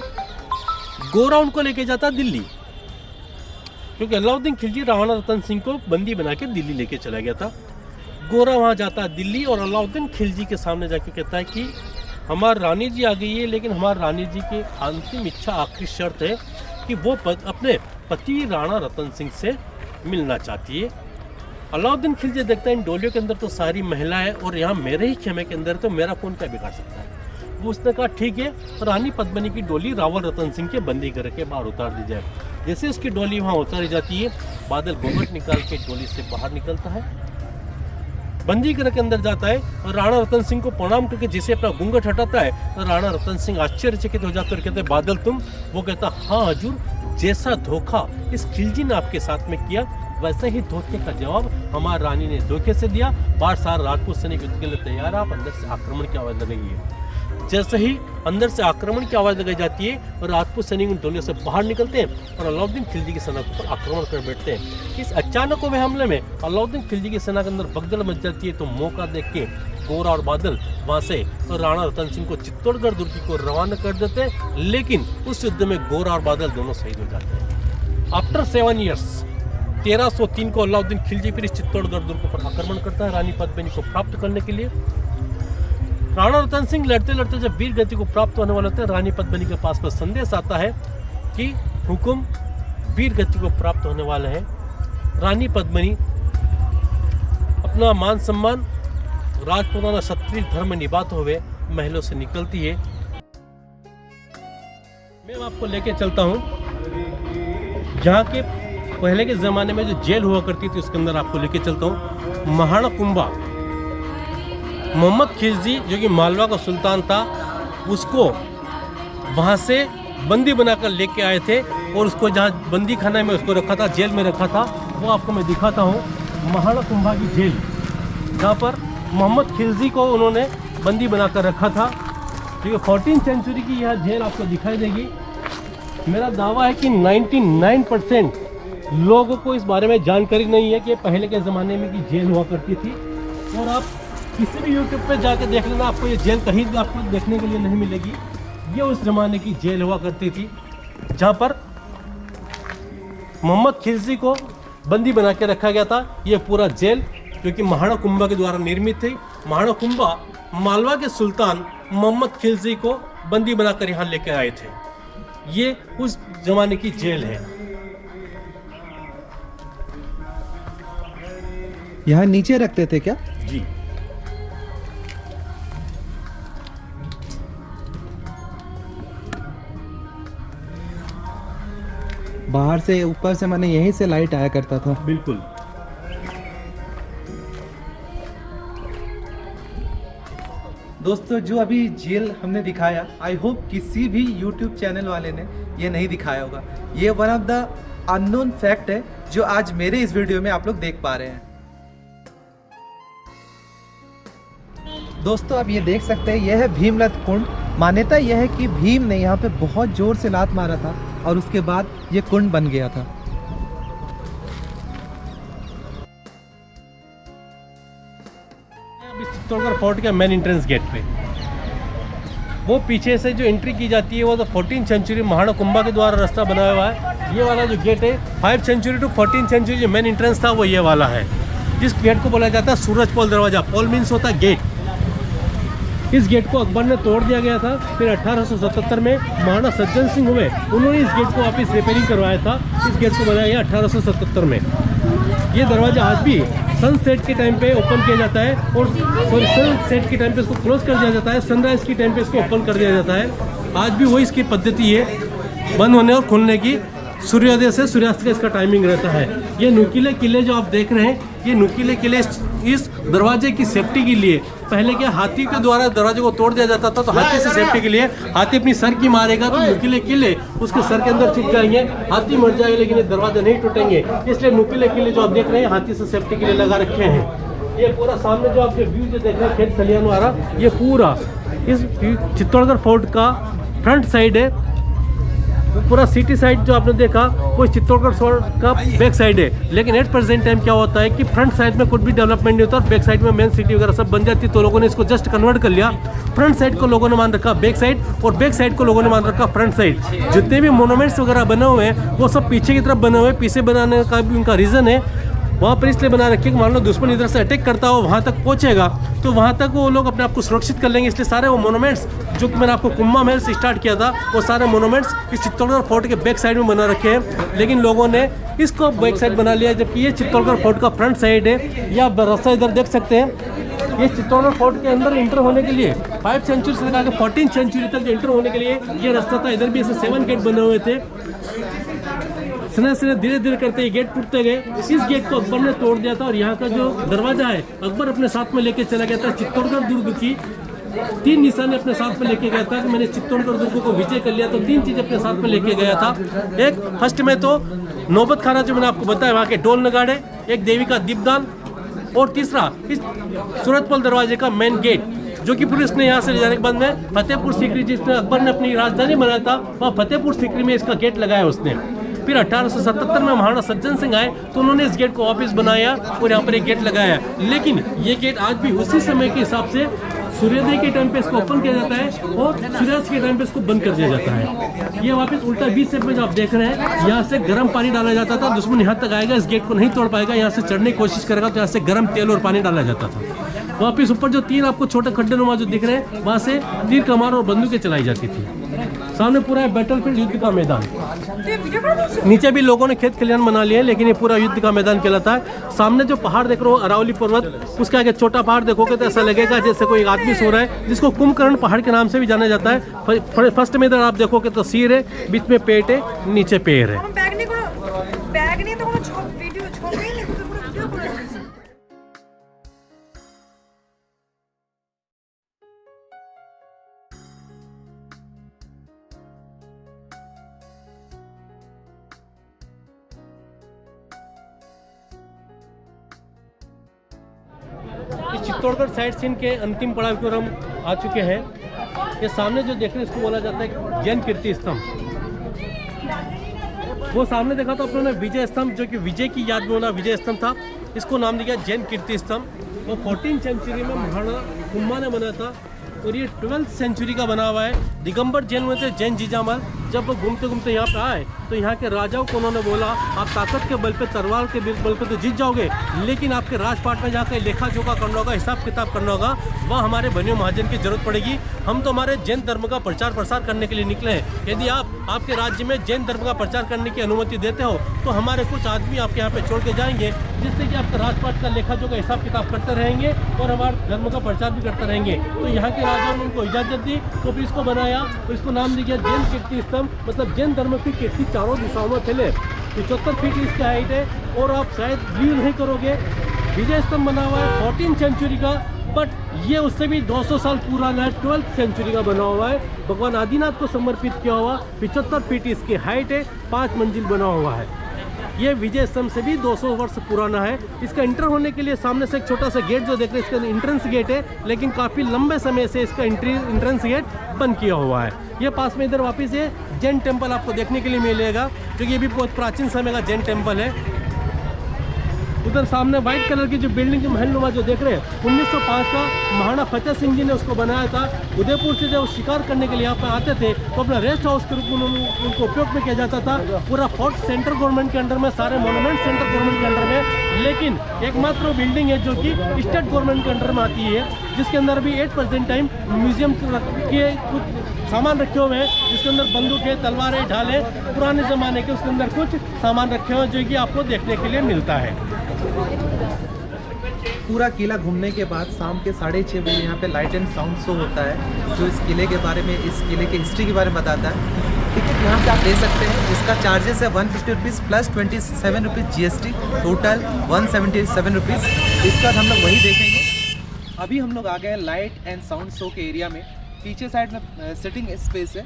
गोरा उनको लेके जाता दिल्ली, क्योंकि अलाउद्दीन खिलजी राणा रतन सिंह को बंदी बना के दिल्ली लेके चला गया था। गोरा वहां जाता है दिल्ली और अलाउद्दीन खिलजी के सामने जाके कहता है कि हमारी रानी जी आ गई है, लेकिन हमारी रानी जी की अंतिम इच्छा, आखिरी शर्त है कि वो अपने पति राणा रतन सिंह से मिलना चाहती है। अलाउद्दीन खिलजी देखता है इन डोलियों के अंदर तो सारी महिलाएं और यहाँ मेरे ही खेमे के अंदर तो मेरा कौन क्या बिगाड़ सकता है। वो उसने कहा ठीक है, रानी पद्मिनी की डोली रावल रतन सिंह के बंदी करके बाहर उतार दी जाए। जैसे उसकी डोली वहाँ उतारी जाती है, बादल घूंघट निकाल के डोली से बाहर निकलता है, बंदी घर के अंदर जाता है और राणा रतन सिंह को प्रणाम करके जिसे अपना घूंघट हटाता है तो राणा रतन सिंह आश्चर्यचकित हो जाते और कहते हैं बादल तुम? वो कहता हाँ हजूर, जैसा धोखा इस खिलजी ने आपके साथ में किया वैसे ही धोखे का जवाब हमारी रानी ने धोखे से दिया। बार सारा राजपूत सैनिक युद्ध के लिए तैयार, आप अंदर से आक्रमण की आवाज लगाई है। जैसे ही अंदर से आक्रमण की आवाज लगाई जाती है और राजपूत सैनिक उन डोलियों से बाहर निकलते हैं और अलाउद्दीन खिलजी की सेना पर आक्रमण कर बैठते हैं। इस अचानक हुए हमले में अलाउद्दीन खिलजी की सेना के अंदर भगदड़ मच जाती है। तो मौका देख के गोरा और बादल वहां से तो राणा रतन सिंह को चित्तौड़गढ़ दुर्ग को रवाना कर देते हैं, लेकिन उस युद्ध में गोरा और बादल दोनों शहीद हो जाते हैं। आफ्टर 7 ईयर्स 1303 को अलाउद्दीन खिलजी फिर इस चित्तौड़गढ़ दुर्ग पर आक्रमण करता है रानी पद्मिनी को प्राप्त करने के लिए। राणा रतन सिंह लड़ते लड़ते जब वीर गति को प्राप्त होने वाले होते हैं, रानी पद्मिनी के पास में संदेश आता है कि हुकुम वीर गति को प्राप्त होने वाले हैं। रानी पद्मिनी अपना मान सम्मान राजपुताना क्षत्रिय धर्म निभाते हुए महलों से निकलती है। मैं आपको लेके चलता हूँ जहाँ के पहले के ज़माने में जो जेल हुआ करती थी उसके अंदर आपको लेके चलता हूँ। महाराणा कुंभा मोहम्मद खिलजी जो कि मालवा का सुल्तान था, उसको वहाँ से बंदी बनाकर लेके आए थे और उसको जहाँ बंदी खाने में उसको रखा था, जेल में रखा था, वो आपको मैं दिखाता हूँ। महाराणा कुंभा की जेल, जहाँ पर मोहम्मद खिलजी को उन्होंने बंदी बनाकर रखा था। ठीक है, 14वीं सेंचुरी की यह जेल आपको दिखाई देगी। मेरा दावा है कि 99% लोगों को इस बारे में जानकारी नहीं है कि पहले के ज़माने में की जेल हुआ करती थी। और आप किसी भी यूट्यूब पे जाके देख लेना, आपको ये जेल कहीं भी आपको देखने के लिए नहीं मिलेगी। ये उस ज़माने की जेल हुआ करती थी जहाँ पर मोहम्मद खिलजी को बंदी बना के रखा गया था। ये पूरा जेल जो कि महाराणा कुंभा के द्वारा निर्मित थी। महाराणा कुंभा मालवा के सुल्तान मोहम्मद खिलजी को बंदी बनाकर यहाँ लेकर आए थे। ये उस ज़माने की जेल है। यहाँ नीचे रखते थे क्या? जी, बाहर से ऊपर से मैंने यहीं से लाइट आया करता था। बिल्कुल। दोस्तों, जो अभी जेल हमने दिखाया, आई होप किसी भी YouTube चैनल वाले ने ये नहीं दिखाया होगा। ये one of the unknown fact है जो आज मेरे इस वीडियो में आप लोग देख पा रहे हैं। दोस्तों, आप ये देख सकते हैं, यह है भीमलत कुंड। मान्यता यह है कि भीम ने यहाँ पे बहुत जोर से लात मारा था और उसके बाद ये कुंड बन गया था। चित्तौड़गढ़ फोर्ट के मेन एंट्रेंस गेट पे वो पीछे से जो एंट्री की जाती है वो तो 14वीं सेंचुरी महाराणा कुंभा के द्वारा रास्ता बनाया हुआ है। ये वाला जो गेट है 5 सेंचुरी टू 14वीं सेंचुरी जो मेन एंट्रेंस था वो ये वाला है, जिस गेट को बोला जाता है सूरज पोल दरवाजा। पोल मीन्स होता है गेट। इस गेट को अकबर ने तोड़ दिया गया था। फिर 1877 में महाराणा सज्जन सिंह हुए, उन्होंने इस गेट को वापस रिपेयरिंग करवाया था। इस गेट को बनाया गया 1877 में। ये दरवाजा आज भी सनसेट के टाइम पे ओपन किया जाता है और सनसेट के टाइम पे इसको क्लोज कर दिया जाता है, सनराइज के टाइम पे इसको ओपन कर दिया जाता है। आज भी वही इसकी पद्धति है बंद होने और खुलने की। सूर्योदय से सूर्यास्त का इसका टाइमिंग रहता है। ये नुकीले किले जो आप देख रहे हैं, ये नुकीले किले इस दरवाजे की सेफ्टी के लिए, पहले क्या हाथी के द्वारा दरवाजे को तोड़ दिया जाता था, तो हाथी से सेफ्टी के लिए हाथी अपनी सर की मारेगा तो नुकीले किले उसके सर के अंदर छिप जाएंगे, हाथी मर जाएगा लेकिन ये दरवाजे नहीं टूटेंगे। इसलिए नुकीले किले जो आप देख रहे हैं हाथी से सेफ्टी के लिए लगा रखे हैं। ये पूरा सामने जो आपके व्यू जो देख रहे हैं खेत खलियान वाला, ये पूरा इस चित्तौड़गढ़ फोर्ट का फ्रंट साइड है। पूरा सिटी साइड जो आपने देखा वो चित्तौड़गढ़ फोर्ट का बैक साइड है। लेकिन एट प्रेजेंट टाइम क्या होता है कि फ्रंट साइड में कुछ भी डेवलपमेंट नहीं होता और बैक साइड में मेन सिटी वगैरह सब बन जाती है, तो लोगों ने इसको जस्ट कन्वर्ट कर लिया। फ्रंट साइड को लोगों ने मान रखा बैक साइड और बैक साइड को लोगों ने मान रखा फ्रंट साइड। जितने भी मोनूमेंट्स वगैरह बने हुए हैं वो सब पीछे की तरफ बने हुए हैं। पीछे बनाने का भी उनका रीज़न है, वहाँ पर इसलिए बना रखे कि मान लो दुश्मन इधर से अटैक करता हो वहाँ तक पहुँचेगा तो वहाँ तक वो लोग अपने आप को सुरक्षित कर लेंगे। इसलिए सारे वो मोनूमेंट्स जो कि मैंने आपको कुंभा महल से स्टार्ट किया था, वो सारे मोनूमेंट्स इस चित्तौड़गढ़ फोर्ट के बैक साइड में बना रखे हैं। लेकिन लोगों ने इसको बैक साइड बना लिया, जबकि ये चित्तौड़गढ़ फोर्ट का फ्रंट साइड है। या रास्ता इधर देख सकते हैं, ये चित्तौड़गढ़ फोर्ट के अंदर इंटर होने के लिए 5 सेंचुरी से लेकर 14 सेंचुरी तक एंटर होने के लिए ये रास्ता था। इधर भी ऐसे 7 गेट बने हुए थे। धीरे धीरे करते ये गेट टूटते गए। इस गेट को अकबर ने तोड़ दिया था और यहाँ का जो दरवाजा है अकबर अपने साथ में लेके चला गया था। चित्तौड़गढ़ दुर्ग की 3 निशाने अपने साथ में लेके गया था कि मैंने चित्तौड़गढ़ दुर्ग को विजय कर लिया, तो 3 चीज़ अपने साथ में लेके गया था। एक फर्स्ट में तो नौबत खाना जो मैंने आपको बताया, वहाँ के ढोल नगाड़े, एक देवी का दीपदान, और तीसरा इस सूरतमल दरवाजे का मेन गेट जो कि पुलिस ने यहाँ से ले जाने के बाद में फतेहपुर सीकरी जिसमें अकबर ने अपनी राजधानी बनाया था, वहाँ फतेहपुर सीकरी में इसका गेट लगाया उसने। फिर 1877 में महाराणा सज्जन सिंह आए तो उन्होंने इस गेट को वापस बनाया और यहाँ पर एक गेट लगाया। लेकिन ये गेट आज भी उसी समय के हिसाब से सूर्योदय के टाइम पे इसको ओपन किया जाता है और सूर्यास्त के टाइम पे इसको बंद कर दिया जाता है। ये वापस उल्टा बीच से जो आप देख रहे हैं, यहाँ से गर्म पानी डाला जाता था। दुश्मन यहाँ तक आएगा, इस गेट को नहीं तोड़ पाएगा, यहाँ से चढ़ने की कोशिश करेगा तो यहाँ से गर्म तेल और पानी डाला जाता था। वापिस ऊपर जो 3 आपको छोटे खड्डे नुमा जो दिख रहे हैं, वहाँ से तीर कमान और बंदूकें चलाई जाती थी। सामने पूरा बैटलफील्ड युद्ध का मैदान, नीचे भी लोगों ने खेत खलियान बना लिए, लेकिन ये पूरा युद्ध का मैदान कहलाता है। सामने जो पहाड़ देख रहे हो अरावली पर्वत, उसके आगे छोटा पहाड़ देखोगे तो ऐसा लगेगा जैसे कोई एक आदमी सो रहा है, जिसको कुंभकर्ण पहाड़ के नाम से भी जाना जाता है। फर्स्ट में इधर आप देखोगे तो सिर है, बीच में पेट है, नीचे पैर है। चित्तौड़गढ़ साइड सीन के अंतिम पड़ाव की ओर हम आ चुके हैं। ये सामने जो देख रहे हैं इसको बोला जाता है जैन कीर्ति स्तंभ। वो सामने देखा तो अपने विजय स्तंभ, जो कि विजय की याद में होना विजय स्तंभ था, इसको नाम दिया जैन कीर्ति स्तंभ। वो 14वीं सेंचुरी में महाराणा कुंभा ने बनाया था और ये 12वीं सेंचुरी का बना हुआ है। दिगंबर जैन हुए थे जैन जीजामल, जब वो घूमते घूमते यहाँ पे आए तो यहाँ के राजाओं को उन्होंने बोला आप ताकत के बल पे, तलवार के बल पे तो जीत जाओगे, लेकिन आपके राजपाट में जाकर लेखा जोखा करना होगा, हिसाब किताब करना होगा, वहाँ हमारे बनियो महाजन की जरूरत पड़ेगी। हम तो हमारे जैन धर्म का प्रचार प्रसार करने के लिए निकले हैं। यदि आप आपके राज्य में जैन धर्म का प्रचार करने की अनुमति देते हो तो हमारे कुछ आदमी आपके यहाँ पे छोड़ के जाएंगे, जिससे कि आपका राजपाट का लेखा जोखा हिसाब किताब करते रहेंगे और हमारे धर्म का प्रचार भी करते रहेंगे। तो यहाँ के राजाओं ने उनको इजाज़त दी, तो फिर इसको बनाया और इसको नाम दिया जैन कीर्ति स्तंभ, मतलब जैन धर्म की कीर्ति चारों दिशाओं में फैले। 75 फीट इसकी हाइट है और आप शायद बिलीव नहीं करोगे, विजय स्तंभ बना हुआ है 14वीं सेंचुरी का, बट ये उससे भी 200 साल पुराना है, 12वीं सेंचुरी का बना हुआ है। भगवान आदिनाथ को समर्पित किया हुआ, 75 फीट इसकी हाइट है, 5 मंजिल बना हुआ है। ये विजय स्तंभ से भी 200 वर्ष पुराना है। इसका इंटर होने के लिए सामने से एक छोटा सा गेट जो देख रहे हैं, इसका एंट्रेंस गेट है, लेकिन काफ़ी लंबे समय से इसका एंट्रेंस गेट बंद किया हुआ है। ये पास में इधर वापस ये जैन टेम्पल आपको देखने के लिए मिलेगा, जो कि ये भी बहुत प्राचीन समय का जैन टेम्पल है। उधर सामने व्हाइट कलर की जो बिल्डिंग जो महल नुमा जो देख रहे हैं, 1905 का महाराणा फतेह सिंह जी ने उसको बनाया था। उदयपुर से जब शिकार करने के लिए यहाँ पर आते थे तो अपना रेस्ट हाउस के रूप में उनको उपयोग में किया जाता था। पूरा फोर्ट सेंट्रल गवर्नमेंट के अंडर में, सारे मोनूमेंट सेंट्रल गवर्नमेंट के अंडर में, लेकिन एकमात्र बिल्डिंग है जो कि स्टेट गवर्नमेंट के अंडर में आती है, जिसके अंदर भी 8% टाइम म्यूजियम के कुछ सामान रखे हुए हैं, जिसके अंदर बंदूकें, तलवारें, ढाले, पुराने ज़माने के उसके अंदर कुछ सामान रखे हुए हैं जो कि आपको देखने के लिए मिलता है। पूरा किला घूमने के बाद शाम के 6:30 बजे यहाँ पे लाइट एंड साउंड शो होता है, जो इस किले के बारे में, इस किले की हिस्ट्री के बारे में बताता है। टिकट यहाँ से आप ले सकते हैं। इसका चार्जेस है 150 rupees plus 27 rupees GST, total 177 rupees. इसका हम लोग वही देखेंगे। अभी हम लोग आ गए हैं लाइट एंड साउंड शो के एरिया में। पीछे साइड में सिटिंग स्पेस है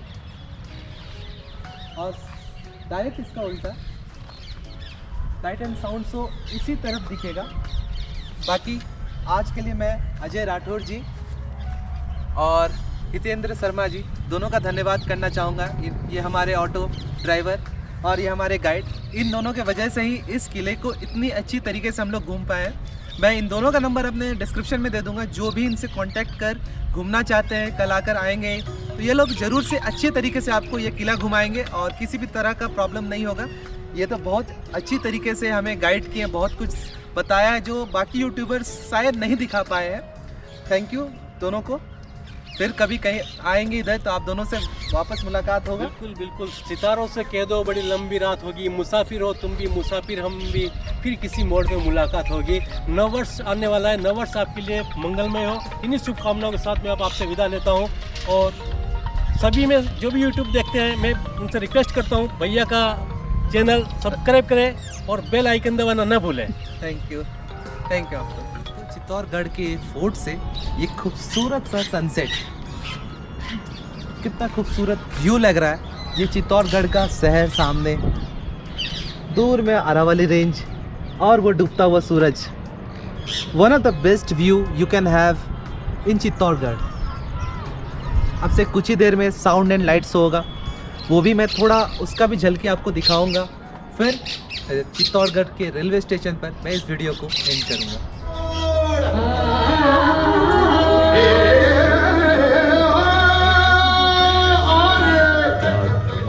और डायरेक्ट इसका उल्टा लाइट एंड साउंड शो इसी तरफ दिखेगा। बाकी आज के लिए मैं अजय राठौर जी और हितेंद्र शर्मा जी दोनों का धन्यवाद करना चाहूँगा। ये हमारे ऑटो ड्राइवर और ये हमारे गाइड, इन दोनों के वजह से ही इस किले को इतनी अच्छी तरीके से हम लोग घूम पाए हैं। मैं इन दोनों का नंबर अपने डिस्क्रिप्शन में दे दूंगा। जो भी इनसे कांटेक्ट कर घूमना चाहते हैं, कल आकर आएंगे तो ये लोग ज़रूर से अच्छे तरीके से आपको ये किला घुमाएंगे और किसी भी तरह का प्रॉब्लम नहीं होगा। ये तो बहुत अच्छी तरीके से हमें गाइड किए, बहुत कुछ बताया है जो बाकी यूट्यूबर्स शायद नहीं दिखा पाए हैं। थैंक यू दोनों को। फिर कभी कहीं आएंगे इधर तो आप दोनों से वापस मुलाकात होगा। बिल्कुल बिल्कुल, सितारों से कह दो बड़ी लंबी रात होगी, मुसाफिर हो तुम भी, मुसाफिर हम भी, फिर किसी मोड़ पे मुलाकात होगी। नववर्ष आने वाला है, नववर्ष आपके लिए मंगलमय हो। इन्हीं शुभकामनाओं के साथ मैं आपसे विदा लेता हूँ और सभी में जो भी यूट्यूब देखते हैं मैं उनसे रिक्वेस्ट करता हूँ भैया का चैनल सब्सक्राइब करें और बेल आइकन दबाना न भूलें। थैंक यू आपको। तो चित्तौड़गढ़ के फोर्ट से ये खूबसूरत सा सनसेट, कितना खूबसूरत व्यू लग रहा है। ये चित्तौड़गढ़ का शहर, सामने दूर में अरावली रेंज और वो डूबता हुआ सूरज। One of the best view you can have in Chittorgarh. अब से कुछ ही देर में साउंड एंड लाइट शो होगा, वो भी मैं थोड़ा उसका भी झलकी आपको दिखाऊंगा। फिर चित्तौड़गढ़ के रेलवे स्टेशन पर मैं इस वीडियो को एंड करूंगा।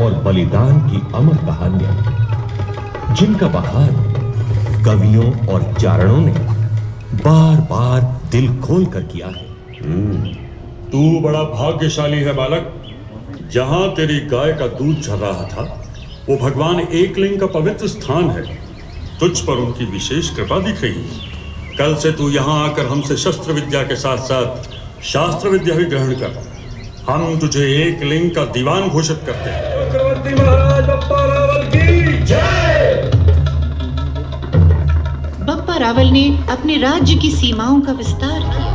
और बलिदान की अमर कहानियां, जिनका बहार कवियों और चारणों ने बार बार दिल खोल कर किया है। तू बड़ा भाग्यशाली है बालक। जहां तेरी गाय का दूध झर रहा था वो भगवान एकलिंग का पवित्र स्थान है। तुझ पर उनकी विशेष कृपा दिख रही है। कल से तू यहाँ आकर हमसे शस्त्र विद्या के साथ साथ शास्त्र विद्या भी ग्रहण कर। हम तुझे एकलिंग का दीवान घोषित करते हैं। चक्रवर्ती महाराज बप्पा रावल की जय। बप्पा रावल ने अपने राज्य की सीमाओं का विस्तार किया।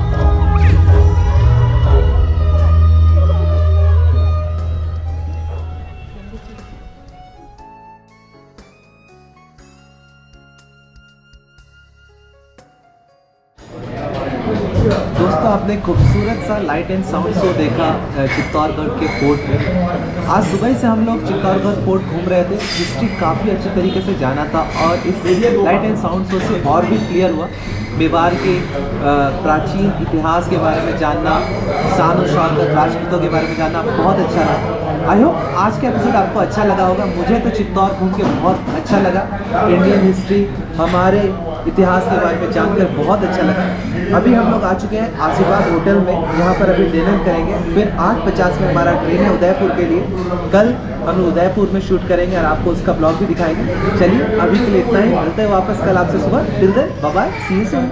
दोस्तों आपने खूबसूरत सा लाइट एंड साउंड शो देखा चित्तौड़गढ़ के फोर्ट में। आज सुबह से हम लोग चित्तौड़गढ़ फोर्ट घूम रहे थे। हिस्ट्री काफ़ी अच्छी तरीके से जाना था और इस लाइट एंड साउंड शो से और भी क्लियर हुआ। मेवाड़ के प्राचीन इतिहास के बारे में जानना, शान और शौकत राजपूतों के बारे में जानना बहुत अच्छा लगा। आई होप आज का एपिसोड आपको अच्छा लगा होगा। मुझे तो चित्तौड़ घूम के बहुत अच्छा लगा। इंडियन हिस्ट्री, हमारे इतिहास के बारे में जानकर बहुत अच्छा लगा। अभी हम लोग आ चुके हैं आशीर्वाद होटल में, यहाँ पर अभी डिनर करेंगे। फिर 8:50 में हमारा ट्रेन है उदयपुर के लिए। कल हम उदयपुर में शूट करेंगे और आपको उसका ब्लॉग भी दिखाएंगे। चलिए अभी के लिए इतना ही, मिलते हैं वापस कल आपसे सुबह। Till then bye bye, see you soon.